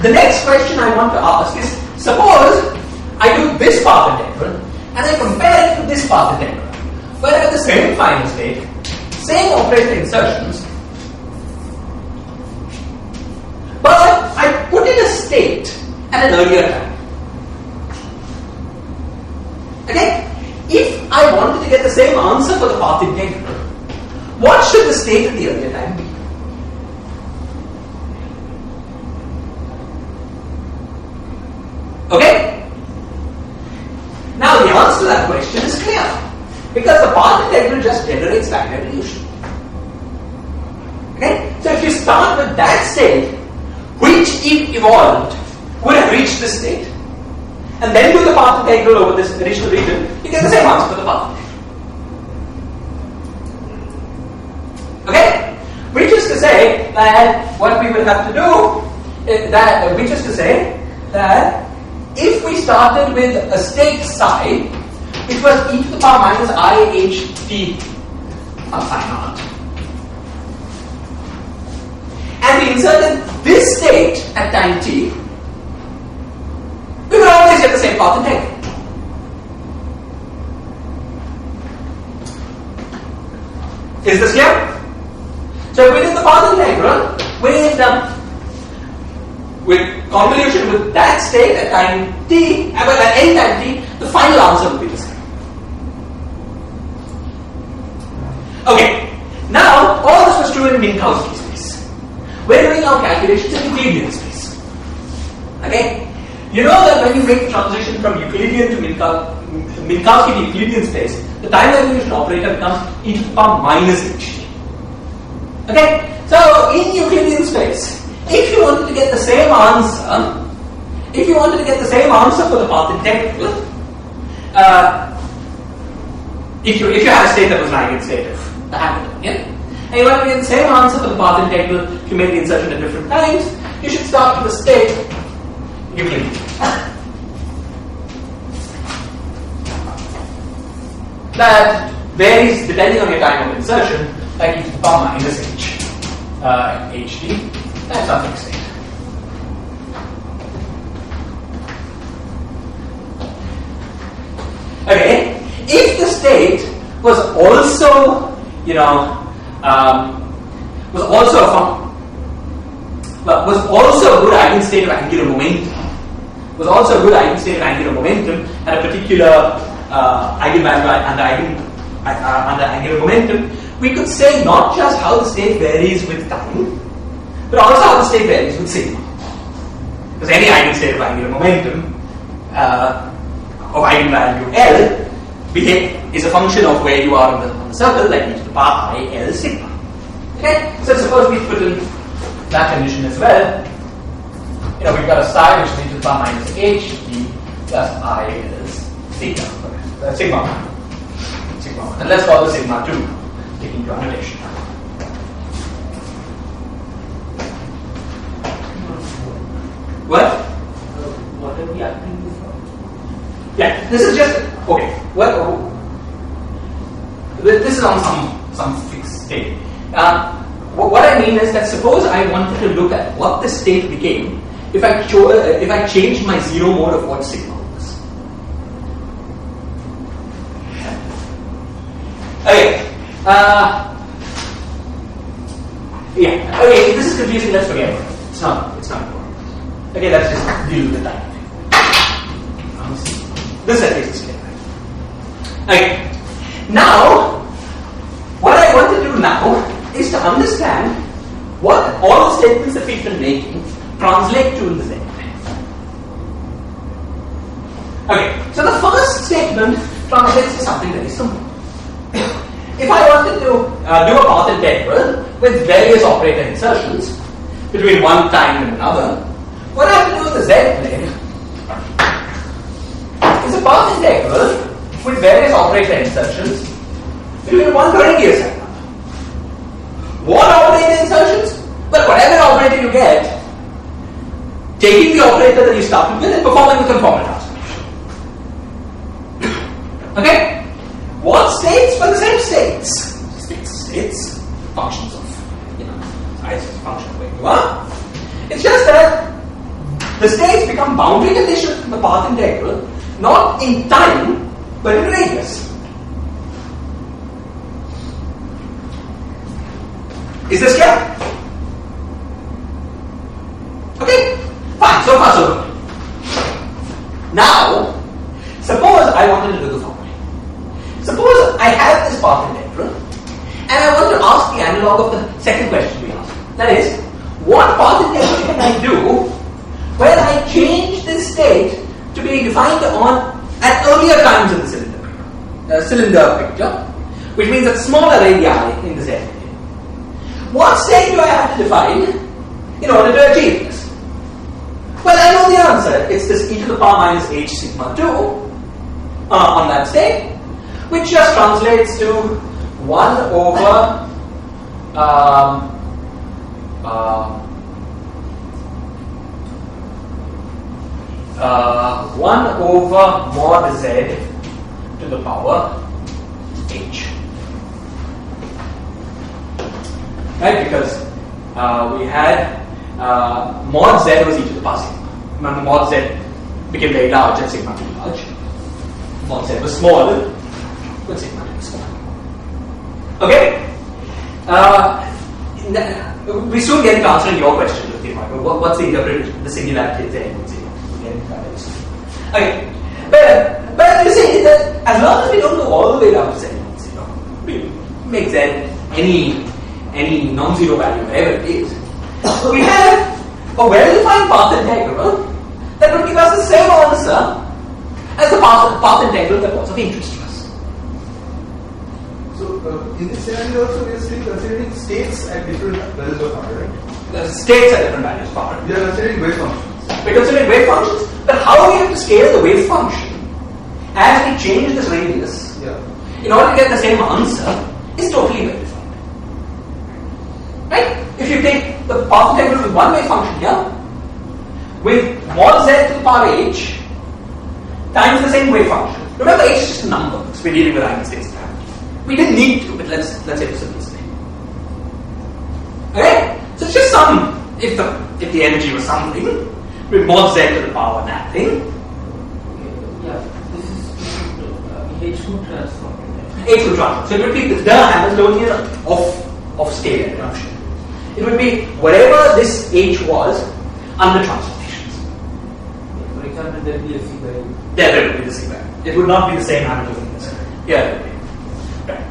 the next question I want to ask is, suppose I do this path integral and I compare it to this path integral, where I have the same final state, same operator insertions, but I put in a state at an earlier time. Okay? If I wanted to get the same answer for the path integral, what should the state at the earlier time be? Okay? Now the answer to that question is clear. Because the path integral just generates time evolution. Okay? So if you start with that state, which if evolved would have reached this state, and then do the path integral over this additional region, you get the same answer for the path integral. Okay? Which is to say that what we will have to do is that, which is to say that if we started with a state psi, which was e to the power minus I h t psi naught, and we inserted this state at time t, we will always get the same path integral. Is this clear? So we did the path integral with convolution with that state at time t, at any time t, the final answer will be the same. Okay, now all this was true in Minkowski space. We're doing our calculations in Euclidean space. Okay, you know that when you make the transition from Euclidean to Minkowski to Euclidean space, the time evolution operator becomes e to the power minus h. Okay, so in Euclidean space, if you wanted to get the same answer, for the path integral, if you had a state that was an eigenstate of the Hamiltonian, and you wanted to get the same answer for the path integral if you made the insertion at different times, you should start with a state Euclidean. That varies depending on your time of insertion, like e to the power minus h, ht. That's something state. Okay, if the state was also, was also a good eigenstate of angular momentum, at a particular eigenvalue under angular momentum, we could say not just how the state varies with time, but also how the state varies with sigma. Because any eigenstate of angular momentum of eigenvalue L is a function of where you are on the circle, like e to the power I L sigma. Okay? So suppose we put in that condition as well. We've got a psi which is e to the power minus h t plus I L sigma. Sigma 1. And let's call the sigma 2, taking to annotation. What? What are we acting for? Yeah, this is just okay. Well, this is on some fixed state. What I mean is that suppose I wanted to look at what the state became if I changed my zero mode of what sigma was. Okay. Yeah. Okay. This is confusing. Let's forget it. It's not important. Okay. Let's just deal with the time. This at least is clear. Okay. Now, what I want to do now is to understand what all the statements that we've been making translate to in the Z plane. Okay. So the first statement translates to something very simple. If I wanted to do a path integral with various operator insertions between one time and another, what I have to do in the Z plane is a path integral with various operator insertions between one particular segment. What operator insertions? Well, whatever operator you get, taking the operator that you started with and performing the conformal transformation. Okay? What states? Well, the same states. States, functions of, size is a function of where you are. It's just that the states become boundary conditions in the path integral, not in time, but in radius. Is this clear? Okay, fine, so far so good. Now, suppose I wanted to do the following. Suppose I have this path integral, and I want to ask the analog of the second question we asked. That is, what path integral can I do where I change this state to be defined on at earlier times in the cylinder picture, which means that smaller radii in the Z plane. What state do I have to define in order to achieve this? Well, I know the answer. It's this e to the power minus h sigma 2 on that state, which just translates to 1 over 1 over mod z to the power h. Right, because we had mod z was e to the power sigma. Remember, mod z became very large and sigma became large. Mod z was small when sigma became small. Okay? We soon get to answering your question, what's the interpretation of the singularity of z and zero? Okay, but you see that as long as we don't go all the way down to z and zero, we make z any non-zero value, whatever it is, we have a well-defined path integral that will give us the same answer as the path integral that was of interest to us. So, in this scenario also we are still considering states at different values of r, right? The states at different values of r. We are considering wave functions. We're considering wave functions, but how we have to scale the wave function as we change this radius in order to get the same answer is totally well defined. Right? If you take the path integral with one wave function here, with mod z to the power h times the same wave function. Remember, h is just a number because we're dealing with Einstein's gravity. We didn't need to, but let's say for simplicity. Okay? So it's just some, if the energy was something, with mod z to the power nothing. Yeah, this is H2 transform. H2 transform. So it would be the Hamiltonian of scalar motion. It would be whatever this H was under transformations. For example, there will be a C value. Yeah, there would be the C value. It would not be the same Hamiltonian. Yeah, it would be. Right.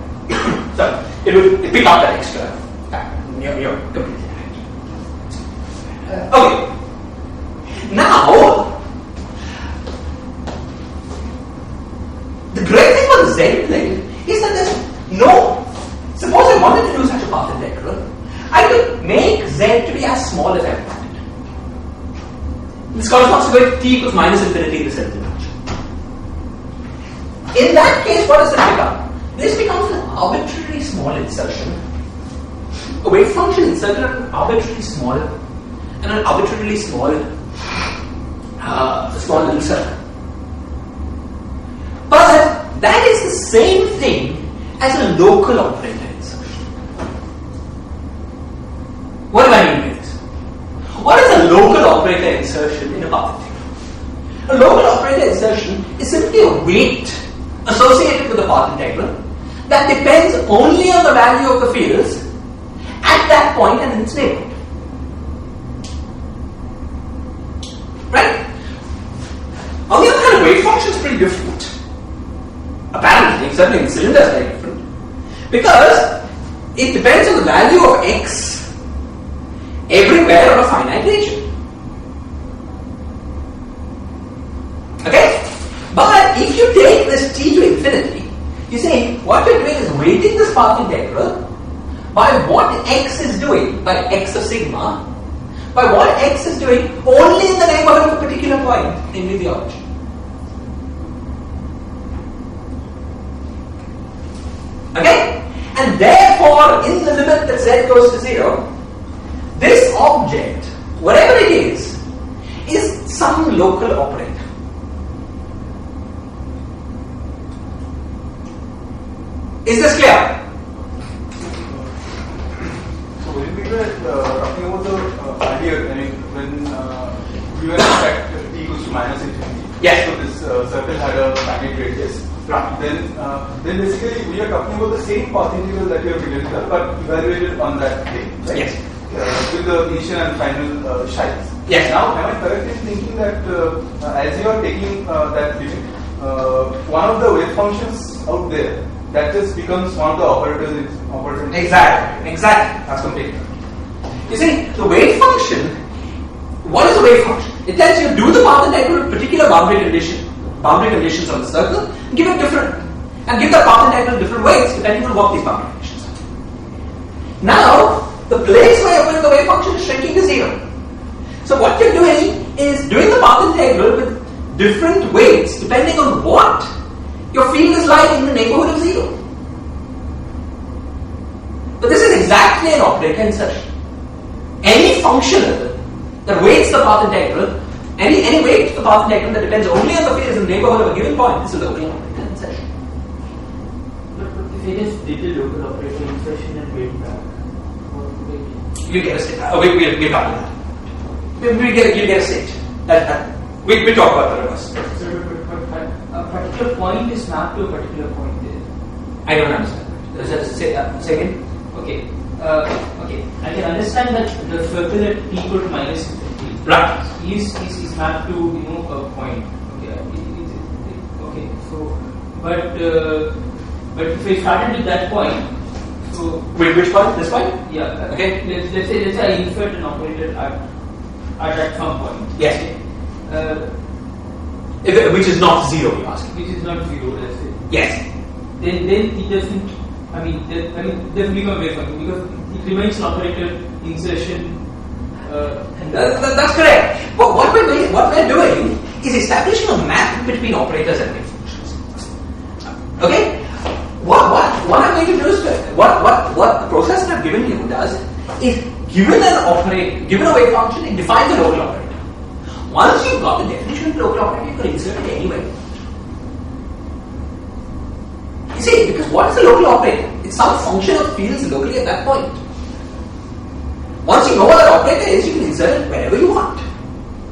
So it would pick up that extra factor. You're completely right. Okay. Now, the great thing about the Z plane is that there's no. Suppose I wanted to do such a path integral, I could make Z to be as small as I wanted. This corresponds to going t equals minus infinity in the center dimension. In that case, what does it become? This becomes an arbitrarily small insertion. A wave function inserted at an arbitrarily small and an arbitrarily small little circle. But that is the same thing as a local operator insertion. What do I mean by this? What is a local operator insertion in a path integral? A local operator insertion is simply a weight associated with the path integral that depends only on the value of the fields at that point and in its neighborhood. Right? On the other hand, a wave function is pretty different. Apparently, certainly in cylinders are very different. Because it depends on the value of x everywhere on a finite region. Okay? But if you take this t to infinity, you see what you're doing is weighting this path integral by what x is doing, by x of sigma, by what x is doing only in the neighborhood of a particular point, namely the origin. Okay? And therefore, in the limit that z goes to 0, this object, whatever it is some local operator. Is this clear? So when we were talking about the earlier, I mean, when we were in fact t equals to minus infinity. Yes. So this circle had a finite radius. Right. Then basically we are talking about the same path integral that we have written here, but evaluated on that plane. Right? Yes. With the initial and final shines. Yes. Now, am I correct in thinking that as you are taking that limit, one of the wave functions out there, that just becomes one of the operators. Exactly. That's completely right. You see, the wave function, what is a wave function? It tells you do the path integral with particular boundary conditions on the circle, and give it different, and give the path integral different weights depending on what these boundary conditions are. Now, the place where you're putting the wave function is shrinking to 0. So what you're doing is doing the path integral with different weights depending on what your field is like in the neighborhood of 0. But this is exactly an operator insertion. Any functional that weights the path integral, any weight to the path integral that depends only on the field in the neighborhood of a given point, this is only an operator insertion. But if it is did the local operator insertion and weight back, You get a state. We'll come to that. You get a state. We talk about the reverse. So, but a particular point is mapped to a particular point there. I don't understand. Say again. Okay. Okay. I can understand that the circle at t equal to minus infinity. Right. Is mapped to a point. Okay. Okay. So, but if I started with that point, so Wait, which point? This point? yeah. Okay. Let's say I insert an operator at some point. Yes. Which is not 0, you ask. Which is not 0. Let's say. Yes. Then it doesn't. Doesn't become wave function because it remains an operator insertion. That's correct. But what we're doing is establishing a map between operators and wave functions. Okay. What I'm going to do is what the process that I've given you does is given a wave function, it defines a local operator. Once you've got the definition of the local operator, you can insert it anywhere. You see, because what is a local operator? It's some function of fields locally at that point. Once you know what that operator is, you can insert it wherever you want.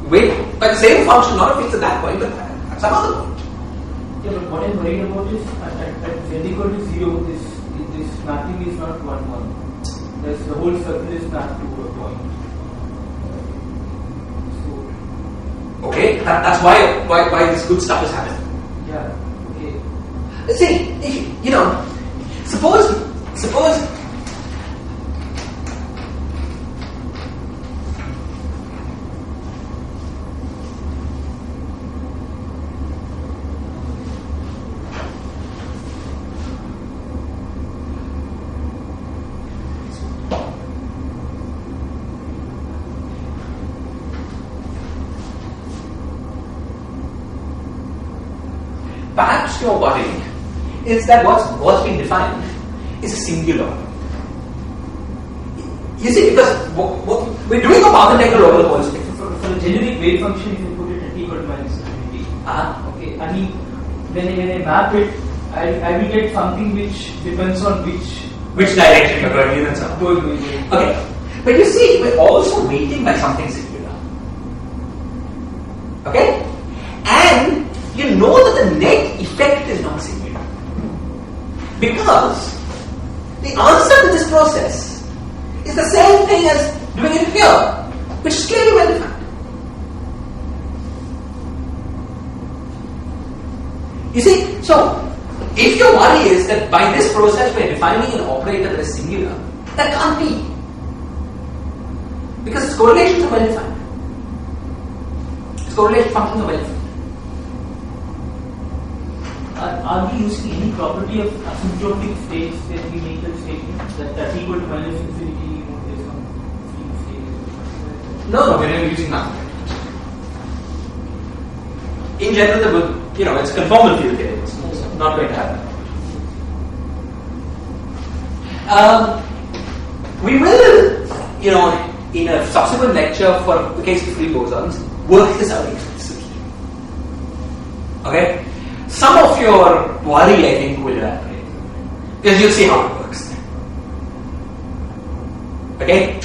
Wait, but the same function, not fixed at that point, but at some other point. Yeah, but what I'm worried about is at z equal to 0, this mapping is not 1, 1. The whole circle is mapped to a point. Okay, that's why this good stuff is happening. Yeah. Okay. See, suppose perhaps your worry is that what's being defined is a singular. You see, because we're doing a path integral over the whole space. For the generic wave function, if you put it at t equal to minus infinity. Okay. When I map it, I will get something which depends on which direction you're going in and so on. Okay. But you see, we're also weighting by something singular. Okay? And you know that the net effect is not singular. Because the answer to this process is the same thing as doing it here, which is clearly well defined. You see, so if your worry is that by this process we're defining an operator that is singular, that can't be. Because its correlations are well defined. Its correlation functions are well defined. Are we using any property of asymptotic states when we make the statement that equal to minus infinity, there's some state? No, we're not using that. In general, it's conformal field theory. It's not going to happen. We will, in a subsequent lecture for the case of free bosons, work this out explicitly. Okay? Some of your worry, I think, will evaporate. Because you'll see how it works. Okay?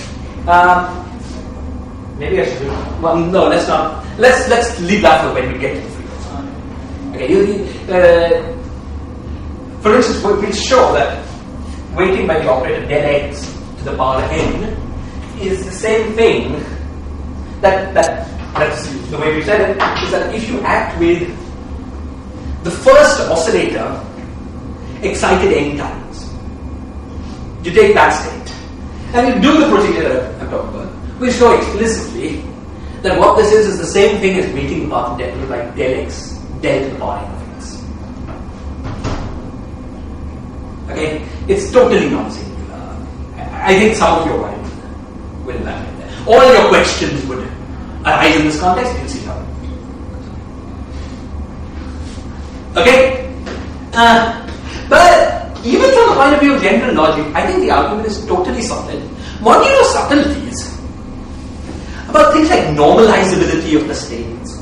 Maybe I should do. Well, no, let's not. Let's leave that for when we get to the free boson. Okay, for instance, we'll show that weighting by the operator del x to the power n is the same thing that's the way we said it, is that if you act with the first oscillator excited n times, you take that state and you do the procedure that I'm talking about. We show explicitly that what this is the same thing as weighting the path integral by del x, del to the power n of x. Okay, it's totally non-singular. I think some of your mind will land in there. All your questions would arise in this context. You'll see how. Okay, but even from the point of view of general logic, I think the argument is totally solid. Modulo subtleties about things like normalizability of the states.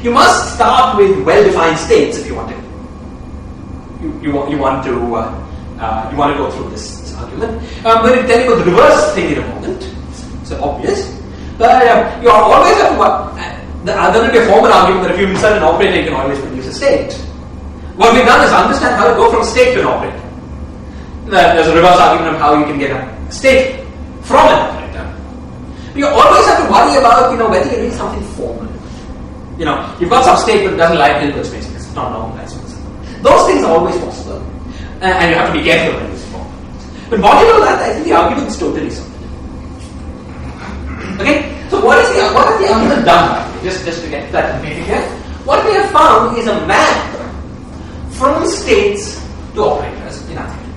You must start with well-defined states if you want to. You want to go through this argument. I'm going to tell you about the reverse thing in a moment. It's obvious, but you always have to. There's going to be a formal argument that if you insert an operator, you can always produce a state. What we've done is understand how to go from a state to an operator. There's a reverse argument of how you can get a state from an operator. You always have to worry about whether you need something formal. You've got some state but it doesn't like Hilbert space because it's not normalized. Those things are always possible, and you have to be careful when using formal. But modulo that, I think the argument is totally solid. Okay, so what has the argument done? Just to get that completed here, what we have found is a map from states to operators in our theory.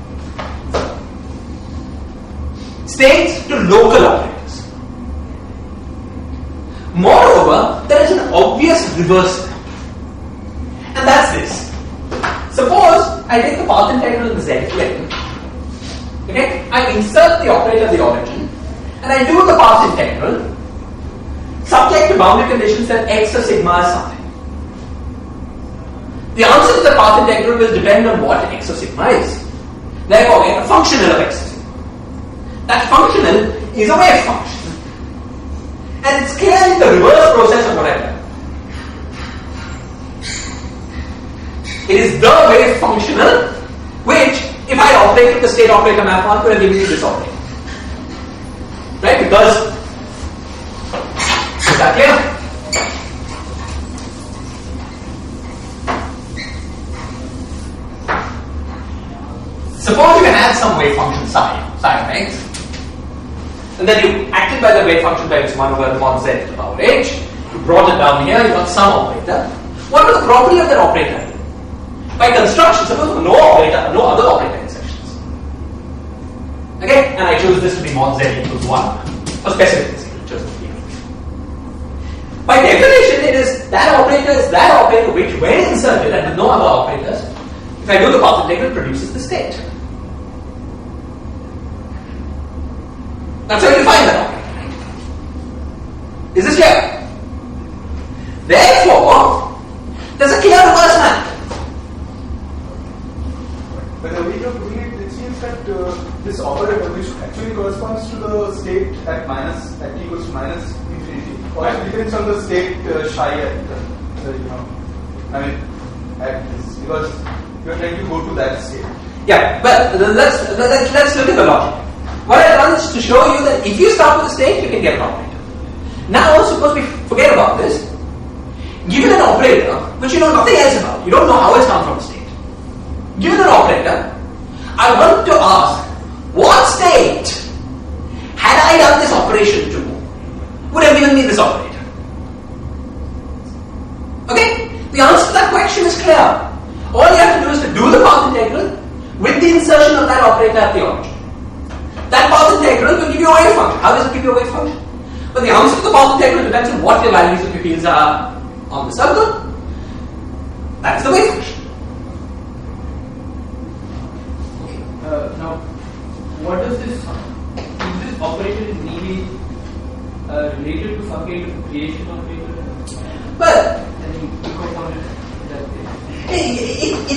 States to local operators. Moreover, there is an obvious reverse map, and that's this. Suppose I take the path integral in the z plane. Okay, I insert the operator at the origin, and I do the path integral, subject to boundary conditions that x or sigma is something. The answer to the path integral will depend on what x or sigma is. Therefore, we have a functional of x or sigma. That functional is a wave function. And it's clearly the reverse process of what I've done. It is the wave functional, which, if I operated the state operator map on, could have given you this operator. Right? Because, is that clear? Suppose you had some wave function psi of x, and then you acted by the wave function times 1 over mod z to the power h, you brought it down here, you got some operator. What was the property of that operator? By construction, suppose no other operator insertions. Okay, and I choose this to be mod z equals 1 for specific chose to be. By definition, it is that operator which, when inserted and with no other operators, if I do the path integral, produces the state. That's how you define that operator, right? Is this clear? Therefore, there's a clear reverse map. But the way of doing it seems that this operator, which actually corresponds to the state at t equals to minus infinity, also depends on the state psi at because you are trying to go to that state. Yeah, but let's look at the logic. What I've done is to show you that if you start with a state, you can get an operator. Now, suppose we forget about this. Given an operator, which you know nothing else about, you don't know how it's come from a state. Given an operator, I want to ask, what state, had I done this operation to, would have given me this operator? Okay? The answer to that question is clear. All you have to do is to do the path integral with the insertion of that operator at the origin. That path integral will give you a wave function. How does it give you a wave function? But the answer to the path integral depends on what the values of your fields are on the circle. That's the wave function. Now, what does this? Is this operator is really related to some kind of creation operator? But it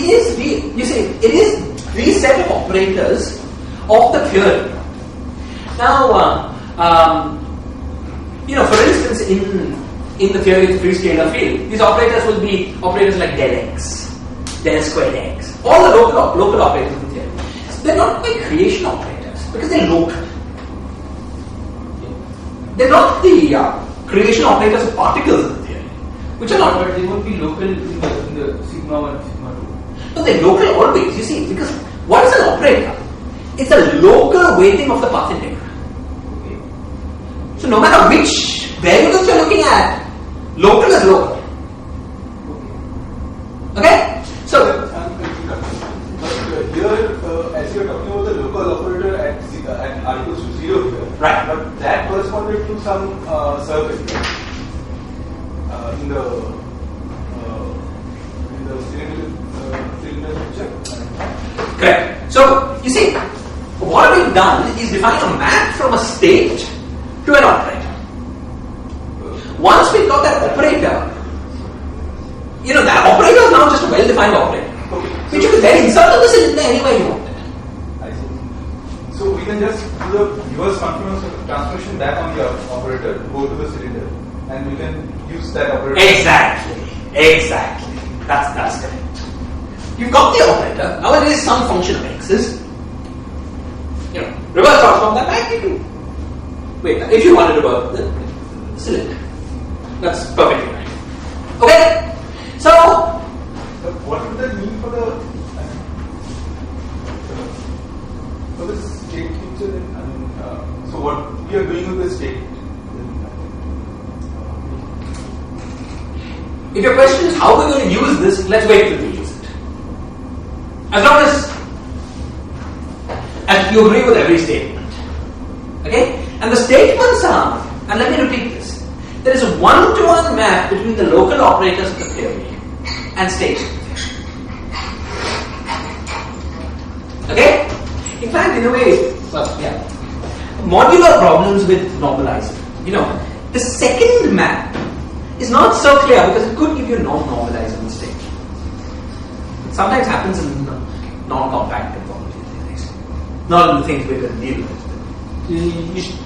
is the set of operators of the theory. Now, for instance, in the theory of the free scalar field, these operators will be operators like del x, del squared x, all the local operators in the theory. So they're not quite creation operators because they're local. They're not the creation operators of particles in the theory, which are not. But they won't be local in the sigma 1 and sigma 2. No, they're local always, you see, because what is an operator? It's a local weighting of the path integral. Okay. So no matter which variables you're looking at, local is local. Okay? So, here, as you are talking about the local operator at r equals to 0 here, right. But that corresponded to some circle in the cylinder picture. Correct. So, you see, what we've done is define a map from a state to an operator. Once we've got that operator, that operator is now just a well-defined operator, which you can then insert on the cylinder anywhere you want. I see. So we can just do the reverse transformation back on the operator, go to the cylinder, and we can use that operator. Exactly. That's correct. You've got the operator. Now it is some function of x's. Reverse transform that back into. Wait, if you want to reverse the cylinder, that's perfectly right. Okay. So, what would that mean for the state picture? So what we are doing with the state? If your question is how we're going to use this, let's wait till we use it. As long as you agree with every statement. Okay? And the statements are, and let me repeat this, there is a one-to-one map between the local operators of the theory and states. Okay? In fact, in a way, modular problems with normalizing. The second map is not so clear because it could give you a non-normalizable state. It sometimes happens in non-compact conformity theories. Not in the things we're going to deal with.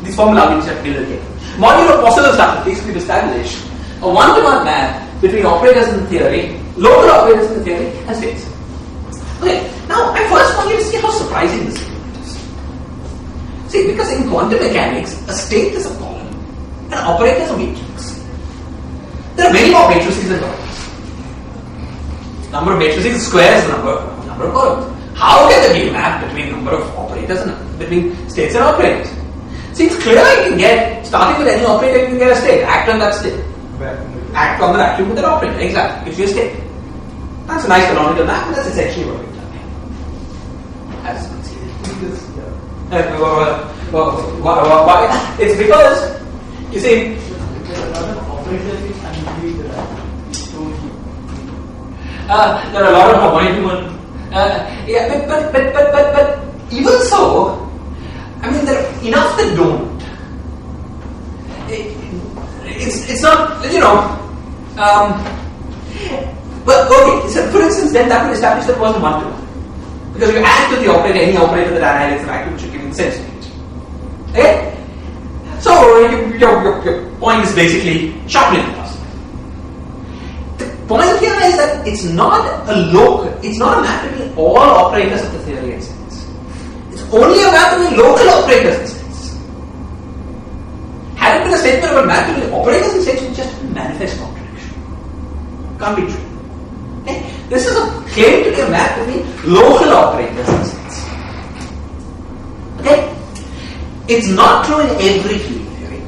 These formula arguments have to deal with it. Modular possible statistics, we've established a one-to-one map between operators in the theory, local operators in the theory, and states. Okay, now I first want you to see how surprising this is. See, because in quantum mechanics, a state is a column, and an operator is a matrix. There are many more matrices than columns. Number of matrices squares the number of columns. How can there be a map between number of operators and between states and operators? See, it's clear you can get, starting with any operator, you can get a state. Act on that state. Act on the vacuum with that operator. Exactly. It's your state. That's a nice canonical map, and that's essentially what we've done here. As you can see. It's because, you see, there are a lot of appointments. But even so, there are enough that don't. It's not, but okay, so for instance, then that would establish that it wasn't one-to-one. Because you add to the operator, any operator that annihilates the vacuum should give you the same state. Okay? So, your point is basically sharply impossible. The point here is that it's not a map between all operators of the theory and states. It's only a map between local operators and states. Had it been a statement about map between operators and states, it would just be manifest contradiction. Can't be true. Okay? This is a claim to be a map between local operators and states. Okay? It's not true in every field theory.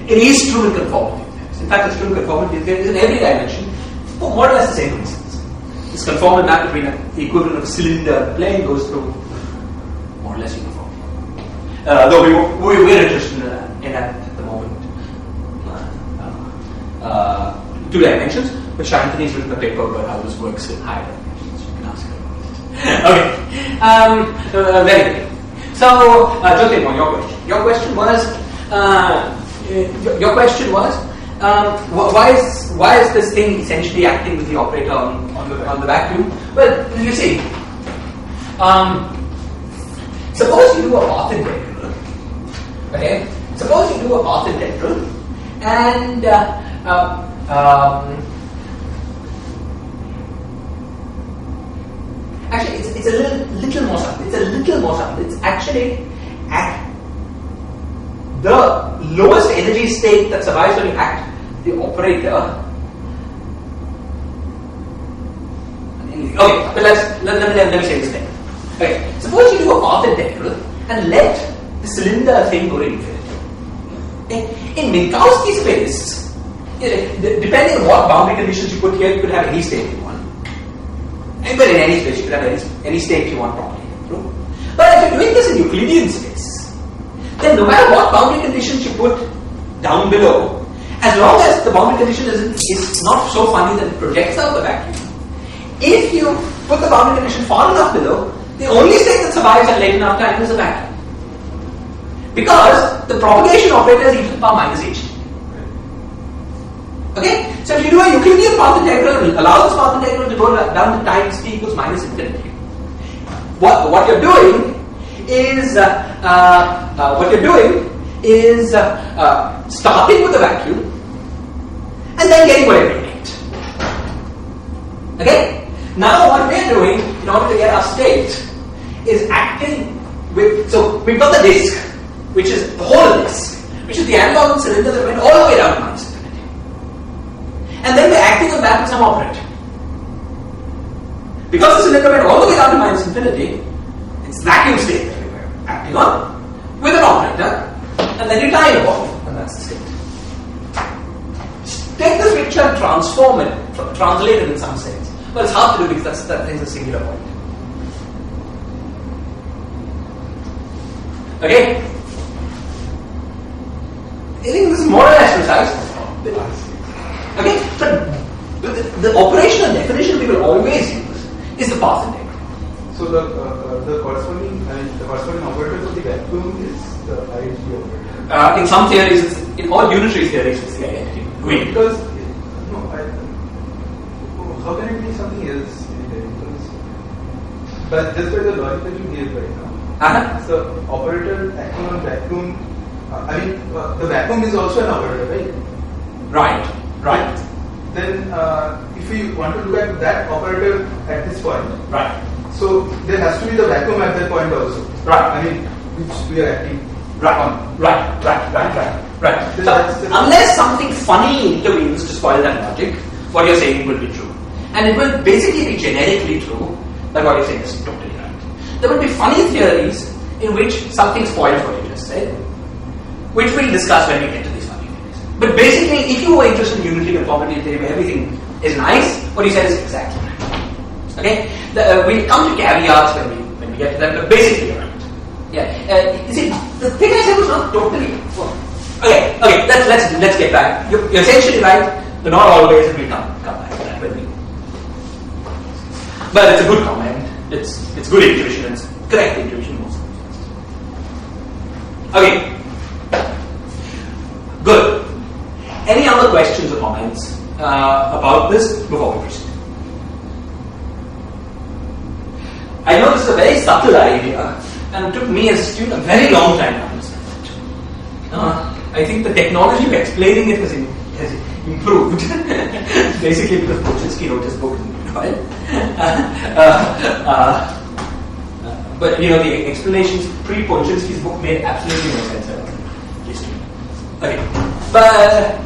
It is true in conformity theories. In fact, it's true in conformity theories in every dimension for more or less the same reasons. This conformal map between the equivalent of a cylinder and a plane goes through more or less uniformly. Though we're interested in that at the moment. Two dimensions, but Shantani's written a paper about how this works in higher dimensions. You can ask her about it. Okay. Very good. So, Jyotirmohan, your question was, why is this thing essentially acting with the operator on the vacuum? Well, you see, suppose you do a path integral. Okay, suppose you do a path integral, and actually, it's a little more subtle. It's a little more subtle. It's actually at the lowest energy state that survives when you act the operator. Okay, but let me say this thing. Okay, suppose you do a path integral and let the cylinder thing go to infinity. In Minkowski space, depending on what boundary conditions you put here, you could have any state you want. But in any space, you could have any state you want properly. True? But if you're doing this in Euclidean space, then no matter what boundary conditions you put down below, as long as the boundary condition is not so funny that it projects out the vacuum, if you put the boundary condition far enough below, the only state that survives at late enough time is the vacuum. Because the propagation operator is e to the power minus h. Okay? So if you do a Euclidean path integral, allow this path integral to go down to times t equals minus infinity. What you're doing is starting with the vacuum and then getting whatever you get. Okay? Now what we're doing in order to get our state is acting with, so we've got the disk, which is the whole disk, which is the analog cylinder that went all the way down to minus infinity. And then we're acting on that with some operator. Because the cylinder went all the way down to minus infinity, it's vacuum state that we were acting on with an operator, and then you time evolve, and that's the state. Take this picture and transform it, translate it in some sense. Well, it's hard to do because that is a singular point. Okay? I think this is more or less precise. Okay? But the operational definition we will always use is the path integral. So the corresponding operator for the vacuum is the identity operator. In some theories, in all unitary theories, it's the identity. Because how can it be something else? But just by the logic that you gave right now, so operator acting on vacuum. The vacuum is also an operator, right? Right. Then, if we want to look at that operator at this point, right? So there has to be the vacuum at that point also, right? Which we are acting on. Right. So, unless something funny intervenes to spoil that logic, what you're saying will be true, and it will basically be generically true that what you're saying is totally right. There will be funny theories in which something spoils what you just said, which we'll discuss when we get to these funny theories. But basically, if you were interested in unity conformity theory where everything is nice, what you said is exactly right. Okay? We'll come to caveats when we get to that, but basically you're right. Yeah. You see, the thing I said was not totally wrong. Okay, let's get back. You're essentially right, but not always, and we'll come back to that when we. But it's a good comment. It's good intuition, and it's correct intuition most circumstances. Okay. Good. Any other questions or comments about this before we proceed? I know this is a very subtle idea, and it took me as a student a very long time to understand it. I think the technology of explaining it has improved, basically because Polchinski wrote his book in the meanwhile. But the explanations pre-Polchinski's book made absolutely no sense at all. Okay, but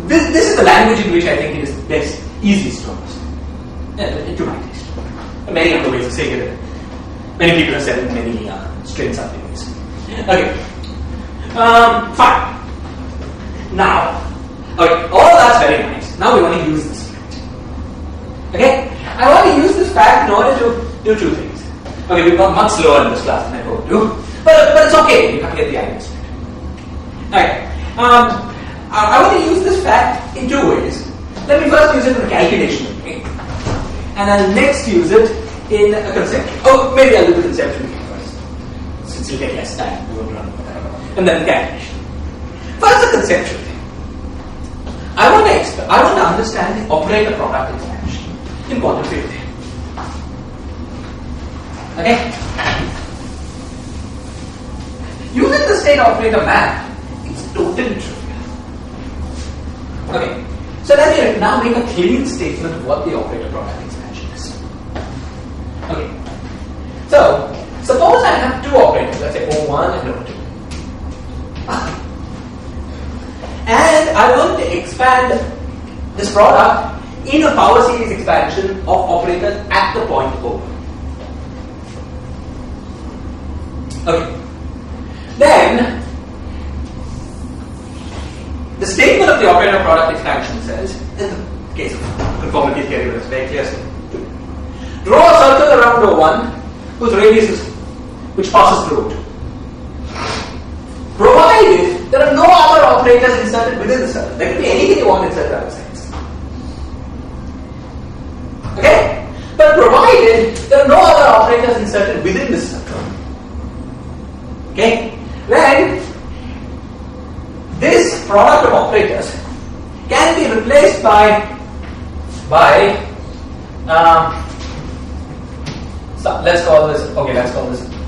this is the language in which I think it is best, easiest to understand. To my taste. Many other ways of saying it. Many people have said it in many strange subtle ways. Okay. Fine. Now, all that's very nice. Now we want to use this fact. Okay? I want to use this fact in order to do two things. Okay, we've gone much slower in this class than I hoped to. But it's okay, you can't get the idea straight. Alright. I want to use this fact in two ways. Let me first use it in a calculation way. And I'll next use it in a conceptual. Oh, maybe I'll do the conceptual thing first. Since it'll take less time, we won't run over that. And then the calculation. First, the conceptual thing. I want to understand the operator product expansion in quantum field theory. Okay? Using the state operator map, it's totally trivial. Okay. So let me now make a clean statement of what the operator product expansion is. Okay. So, suppose I have two operators, let's say O1 and O2. And I want to expand this product in a power series expansion of operators at the point O. Okay. Then, the statement of the operator product expansion says, in the case of conformity theory, it's very clear. Draw a circle around O1 whose radius is, which passes through O2. Provided there are no other operators inserted within the circle. There can be anything you want inserted outside. Okay? But provided there are no other operators inserted within the circle. Okay? Then this product of operators can be replaced by so let's call this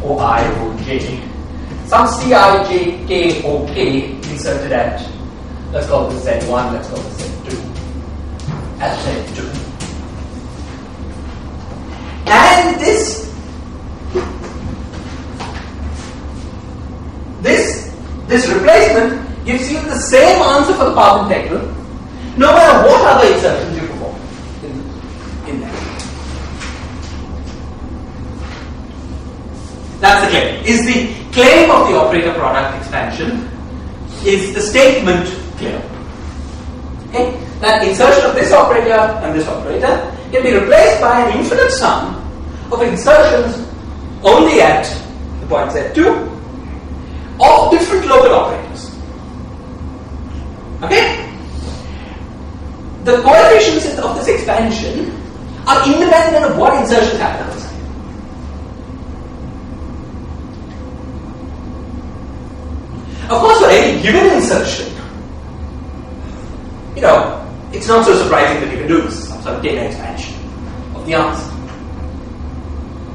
OI OJ. Some Cij K OK inserted at, let's call this Z1, let's call this Z2 at Z2. And this replacement gives you the same answer for the path integral, no matter what other insertions you perform in there. That's the claim. Is the claim of the operator product expansion, is the statement clear? Okay? That insertion of this operator and this operator can be replaced by an infinite sum of insertions only at the point Z2 of different local operators. Okay? The coefficients of this expansion are independent of what insertions happen outside. Of course, for any given insertion, it's not so surprising that you can do this, some sort of data expansion of the answer.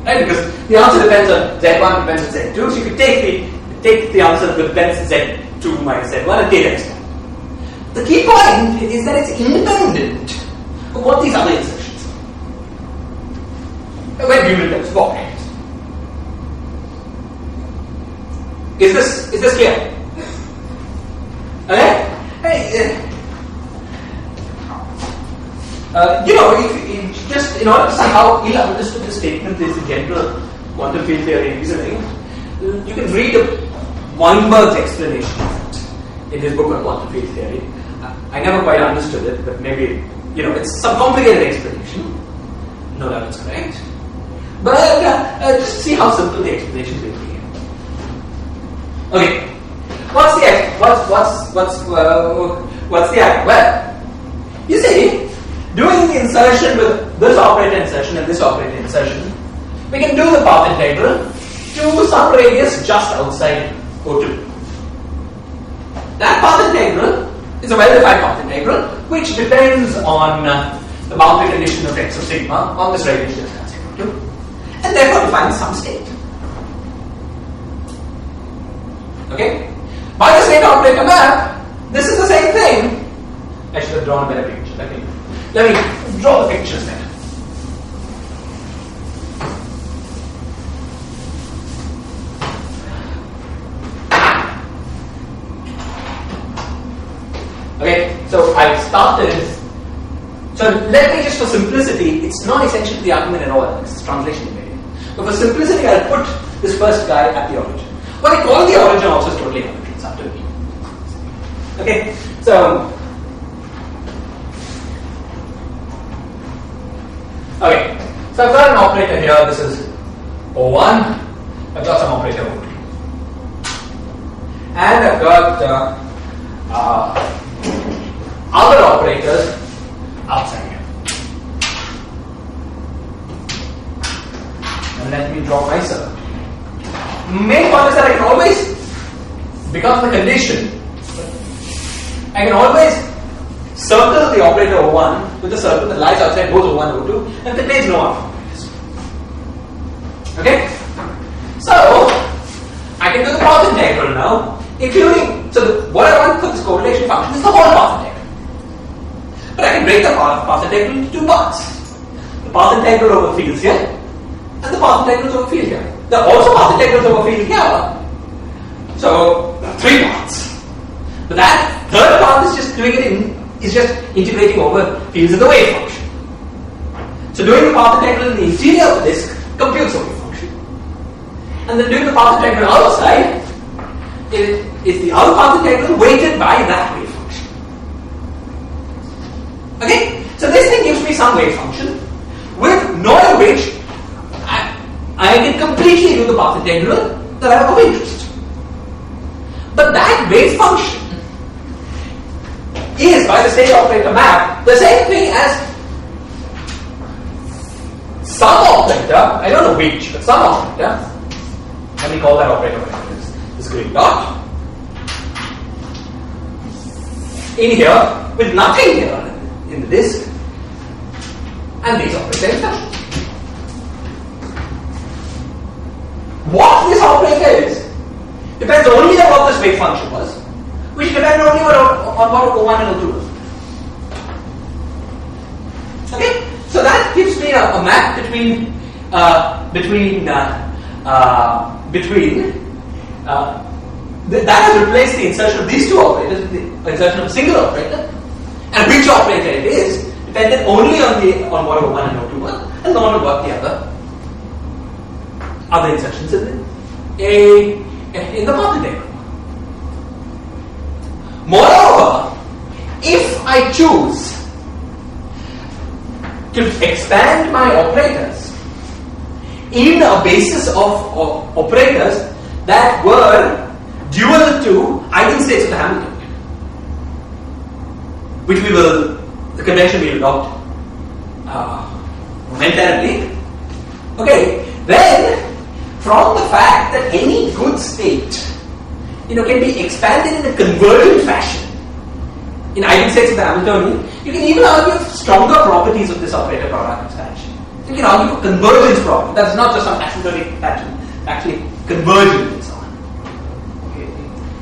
Right? Because the answer depends on Z1 depends on Z2, so you could take the answer that depends on Z2 minus Z1 and data expand. The key point is that it's independent of what these other insertions are. When given terms of operators. Is this clear? Okay? Just in order to see how ill understood the statement is in general quantum field theory reasoning, you can read Weinberg's explanation of it in his book on quantum field theory. I never quite understood it, but maybe, it's some complicated explanation. No doubt it's correct. But just see how simple the explanation will be. Okay. What's the act? What's the act? Well, you see, doing the insertion with this operator insertion and this operator insertion, we can do the path integral to some radius just outside O2. That path integral is a well-defined path integral which depends on the boundary condition of x of sigma on this radius just outside O2, and therefore defines some state. Okay? By the state operator map, this is the same thing. I should have drawn a better picture. Let me draw the pictures then. Okay, so I started. So let me just, for simplicity, it's not essential to the argument at all. It's translation invariant. But for simplicity, I'll put this first guy at the origin. What I call the origin also is totally arbitrary. It's up to me. Okay, so I've got an operator here. This is O1. I've got some operator O2, and I've got other operators outside here. And let me draw my circle. Main point is that I can always, because of the condition, I can always circle the operator O1 with a circle that lies outside both O1 and O2 and contains no other operators. Okay? So, I can do the path integral now, including, what I want for this correlation function is the whole path integral. But I can break the path integral into two parts. The path integral over fields here, and the path integrals over field here. There are also path integrals over field here. So, there are three parts. But that third part is just integrating over fields in the wave function. So doing the path integral in the interior of the disk computes a wave function. And then doing the path integral outside is the other path integral weighted by that wave function. Okay? So this thing gives me some wave function. With knowing which, I can completely do the path integral that I have of interest. But that wave function is, by the state operator map, the same thing as some operator, I don't know which, but some operator, let me call that operator whatever it is, this green dot, in here, with nothing here in the disk, and these operator expressions. What this operator is depends only on what this wave function was, which depends only on what O1 and O2 was. Okay, so that gives me a map between that has replaced the insertion of these two operators with the insertion of a single operator, and which operator it is depended only on what O1 and O2 was, and not on what the other insertions in the path integral. Moreover, if I choose to expand my operators in a basis of operators that were dual to eigenstates of the Hamiltonian, which the convention will adopt momentarily. Okay, then from the fact that any good state, can be expanded in a convergent fashion in eigenstates of the Hamiltonian, you can even argue stronger properties of this operator product expansion. You can argue for convergence property. That's not just some asymptotic pattern, actually convergent and so on. Okay,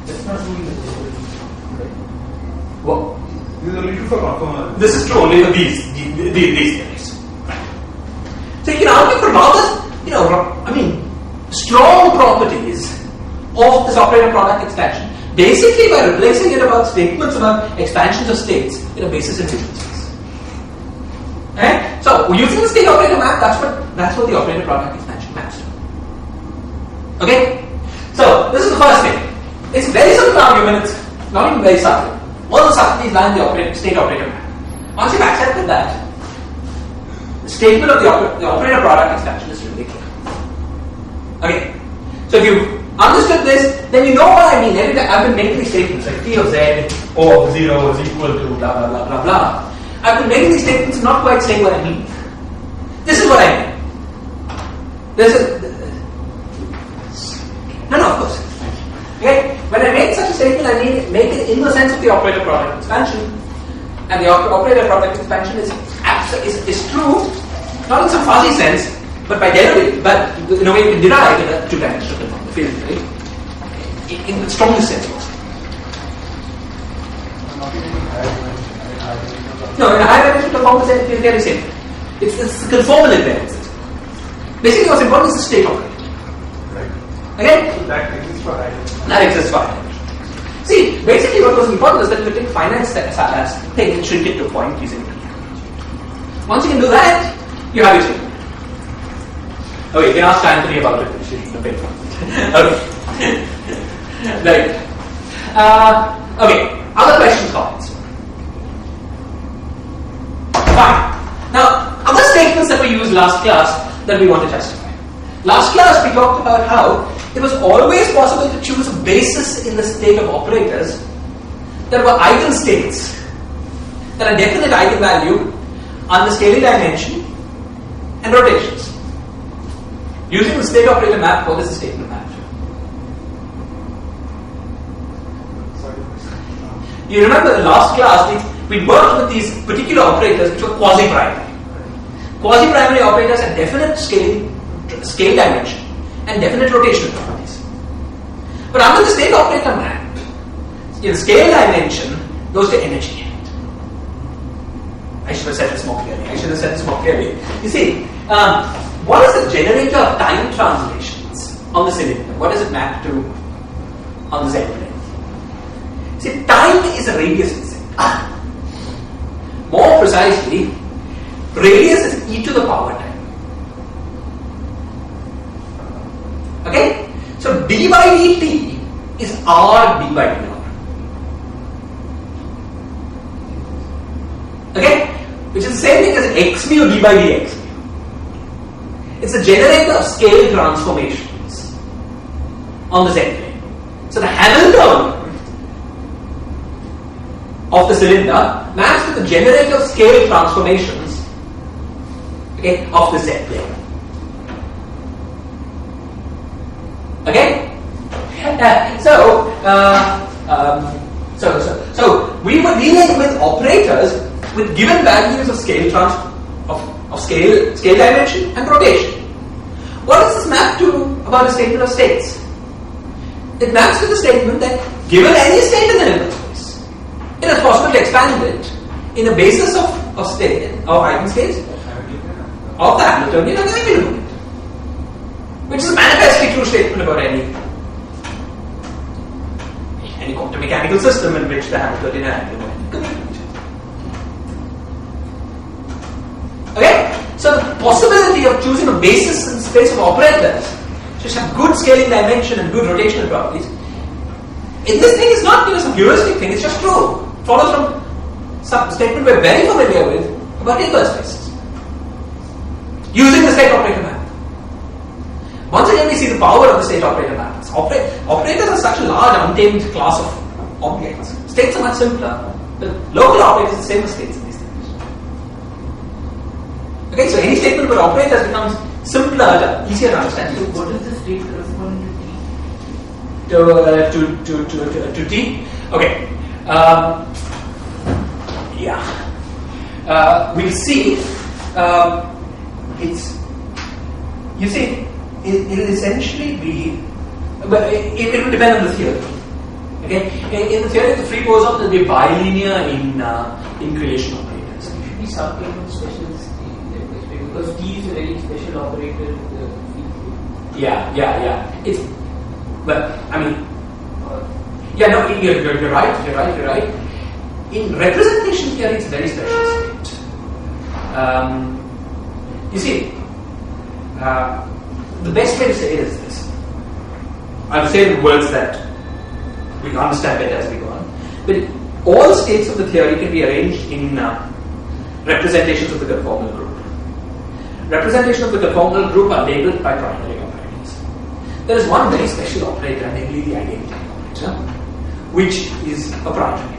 that's not doing the convergence. What? This is only true for conformal. This is true only for these theories. So you can argue for rather, strong properties of this operator product expansion, basically by replacing it about statements about expansions of states in a basis in visual space. Right? So using the state operator map, that's what the operator product expansion maps to. Okay? So this is the first thing. It's very simple argument, it's not even very subtle. All the subtleties lie in the state operator map. Once you've accepted that, the statement of the operator product expansion is really clear. Okay? So if you've understood this, then you know what I mean. Every time I've been making these statements like T of Z O of 0 is equal to blah blah blah blah blah. I've been making these statements and not quite saying what I mean. This is what I mean. No, of course. Okay? When I make such a statement, I mean make it in the sense of the operator product expansion. And the operator product expansion is true, not in some fuzzy sense, but by derivative, but in a way you can derive in a two-dimensional field, right? In the strongest sense also. No, in a higher dimensional conformal sense, it is the same. It's conformal invariance. Basically, what's important is the state operator. Right. Okay? So that exists for high dimension. That exists for high dimension. See, basically what was important is that you take finite as thing and shrink it to a point using it. Once you can do that, you have your statement. Okay, you can ask Anthony about it. The paper. Okay. Right. Okay. Other questions, comments? Fine. Now, other statements that we used last class that we want to justify. Last class we talked about how it was always possible to choose a basis in the state of operators that were eigenstates that are definite eigenvalue on the scaling dimension and rotations. Using the state operator map, what is the statement map? You remember the last class, we worked with these particular operators which were quasi-primary. Quasi-primary operators have definite scale dimension and definite rotational properties. But under the state operator map, in scale dimension goes to energy. I should have said this more clearly. You see, what is the generator of time translations on the cylinder? What does it map to on the Z plane? See, time is a radius in Z. More precisely, radius is e to the power time. Okay? So d by dt is r d by dr. Okay? which is the same thing as x mu d by dx mu. It's a generator of scale transformations on the Z plane. So the Hamilton of the cylinder maps to the generator of scale transformations, okay, of the Z plane. Okay? So we were dealing with operators with given values of scale scale dimension and rotation. What does this map to about a statement of states? It maps to the statement that given any state in the Hilbert space, it is possible to expand it in a basis of state of eigenstates of the Hamiltonian and the equivalent, which is a manifestly true statement about any quantum mechanical system in which the Hamiltonian and equivalent commute. Okay? So the possibility of choosing a basis in space of operators which have good scaling dimension and good rotational properties in this thing is not some heuristic thing, it's just true. It follows from some statement we're very familiar with about Hilbert spaces. Using the state operator map. Once again we see the power of the state operator maps. Operators are such a large untamed class of objects. States are much simpler. The local operators are the same as states in these things. Okay, so any statement where operators becomes simpler, easier to understand. So what is the state corresponding to T? Okay. We'll see. It'll essentially be, but it will depend on the theory. Okay, in the theory of the free boson, there'll be bilinear in creation operators. It should be some kind of special state because T is a very special operator. Yeah. It's, but I mean, you're right. In representation theory, it's a very special state. You see, the best way to say it is this. I'll say the words that we understand better as we go on. But all states of the theory can be arranged in representations of the conformal group. Representations of the conformal group are labeled by primary operators. There is one very special operator, namely the identity operator, which is a primary.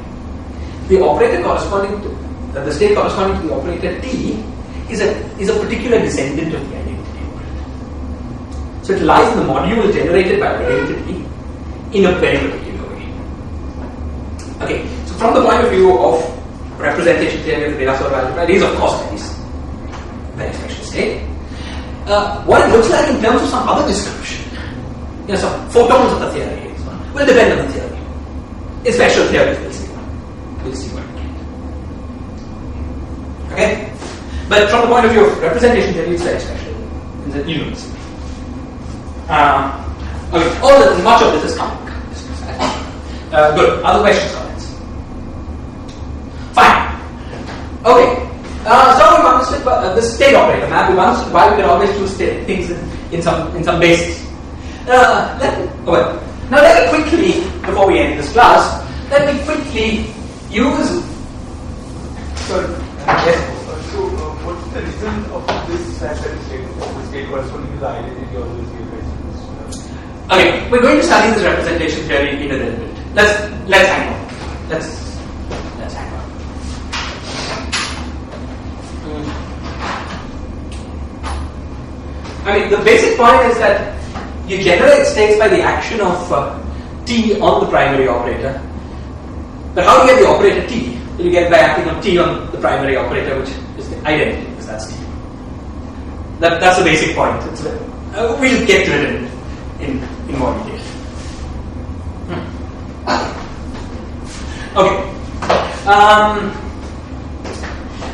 The operator corresponding to the state corresponding to the operator T is a particular descendant of the identity operator. So it lies in the module generated by the identity in a very particular way. Okay, so from the point of view of representation theory of the Virasoro algebra, it is of course very special state. What it looks like in terms of some other description, some photons of the theory will depend on the theory. In special theories, we'll see what we get. Okay? But from the point of view of representation theory, it's very special. In the units. Okay, much of this is coming. Good. Other questions, comments? Fine. Okay. So we've understood the state operator map. We've understood why we can always choose things in some basis. Now let me quickly, before we end this class, use. Sorry. Yes. So what's the reason of this statement of the state corresponding to the identity of this equation? Okay, we're going to study this representation theory in a little bit. Let's hang on. Let's hang on. I mean, the basic point is that you generate states by the action of T on the primary operator. But how do you get the operator T? You get by acting on T on the primary operator, which is the identity, because that's T. That's the basic point. We'll get to it in more detail. Okay.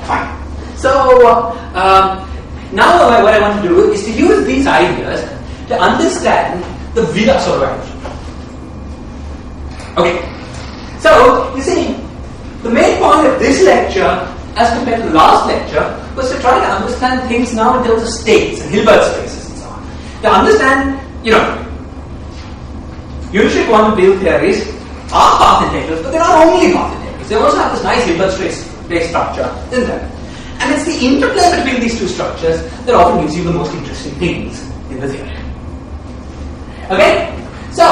Fine. So now what I want to do is to use these ideas to understand the Virasoro algebra. Okay. So you see, the main point of this lecture, as compared to the last lecture, was to try to understand things now in terms of states and Hilbert spaces and so on. To understand, unitary quantum field theories are path integrals, but they're not only path integrals. They also have this nice Hilbert space structure, isn't it? And the interplay between these two structures that often gives you the most interesting things in the theory. Okay? So,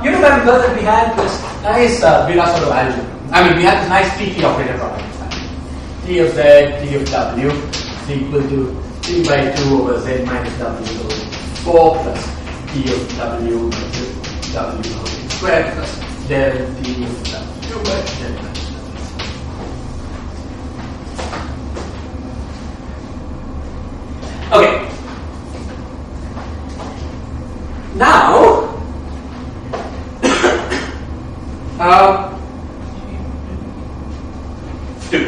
you remember that we had this nice Villa sort of algebra. I mean, we had this nice T operator product. T of z, T of w is equal to 3 by 2 over z minus w over 4 plus T of w plus w over squared plus del T of w by del minus w. Okay. Now, two.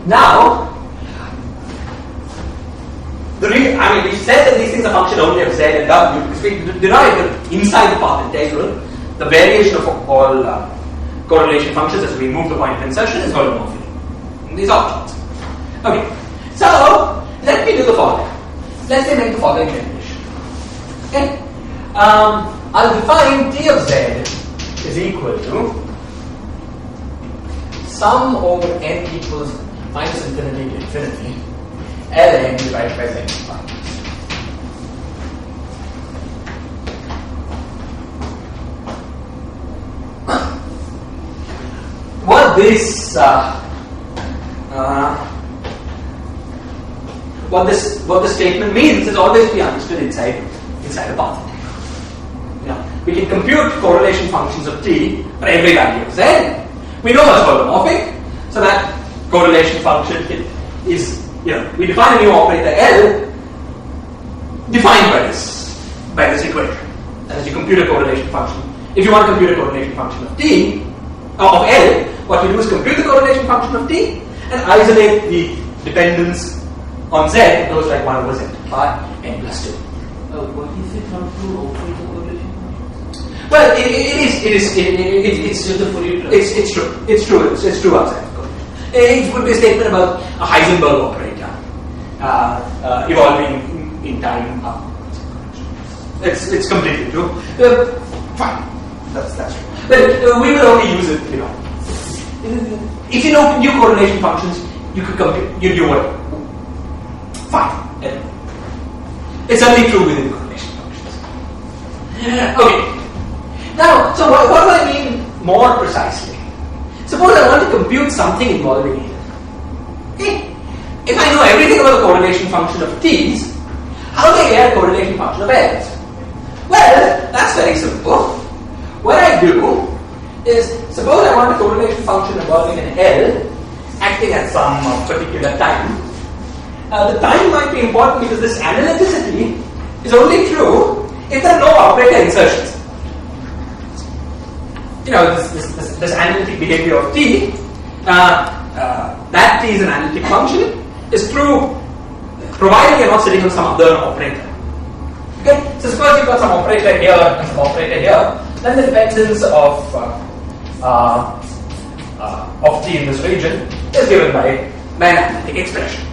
Now, we said that these things are function only of z and w because we derived inside the path integral the variation of all correlation functions as we move the point of insertion is holomorphic in these objects. Okay, so let me do the following. Let's say make the following definition. Okay, I'll define T of z is equal to sum over n equals minus infinity to infinity ln divided by z squared. What this statement means is always to be understood inside a path integral. We can compute correlation functions of t for every value of z. We know what's holomorphic, so that correlation function is, we define a new operator L defined by this equation. As you compute a correlation function, if you want to compute a correlation function of t, of L, what you do is compute the correlation function of t and isolate the dependence on z, it goes like 1 over z by n plus 2. What is it not to operate the correlation function? Well, it's true. It's true outside of correlation. It would be a statement about a Heisenberg operator evolving in time. It's completely true. Fine, that's true. But we will only use it, if you know new correlation functions, you could compute. You do what? Fine. It's only true within correlation functions. Okay. Now, so what do I mean more precisely? Suppose I want to compute something involving L. Okay. If I know everything about the correlation function of T's, how do I get a correlation function of L's? Well, that's very simple. What I do is, suppose I want a correlation function involving an L acting at some particular time. The time might be important because this analyticity is only true if there are no operator insertions. This analytic behavior of T, that T is an analytic function, is true provided you're not sitting on some other operator. Okay, so suppose you've got some operator here and some operator here, then the dependence of T in this region is given by an analytic expression.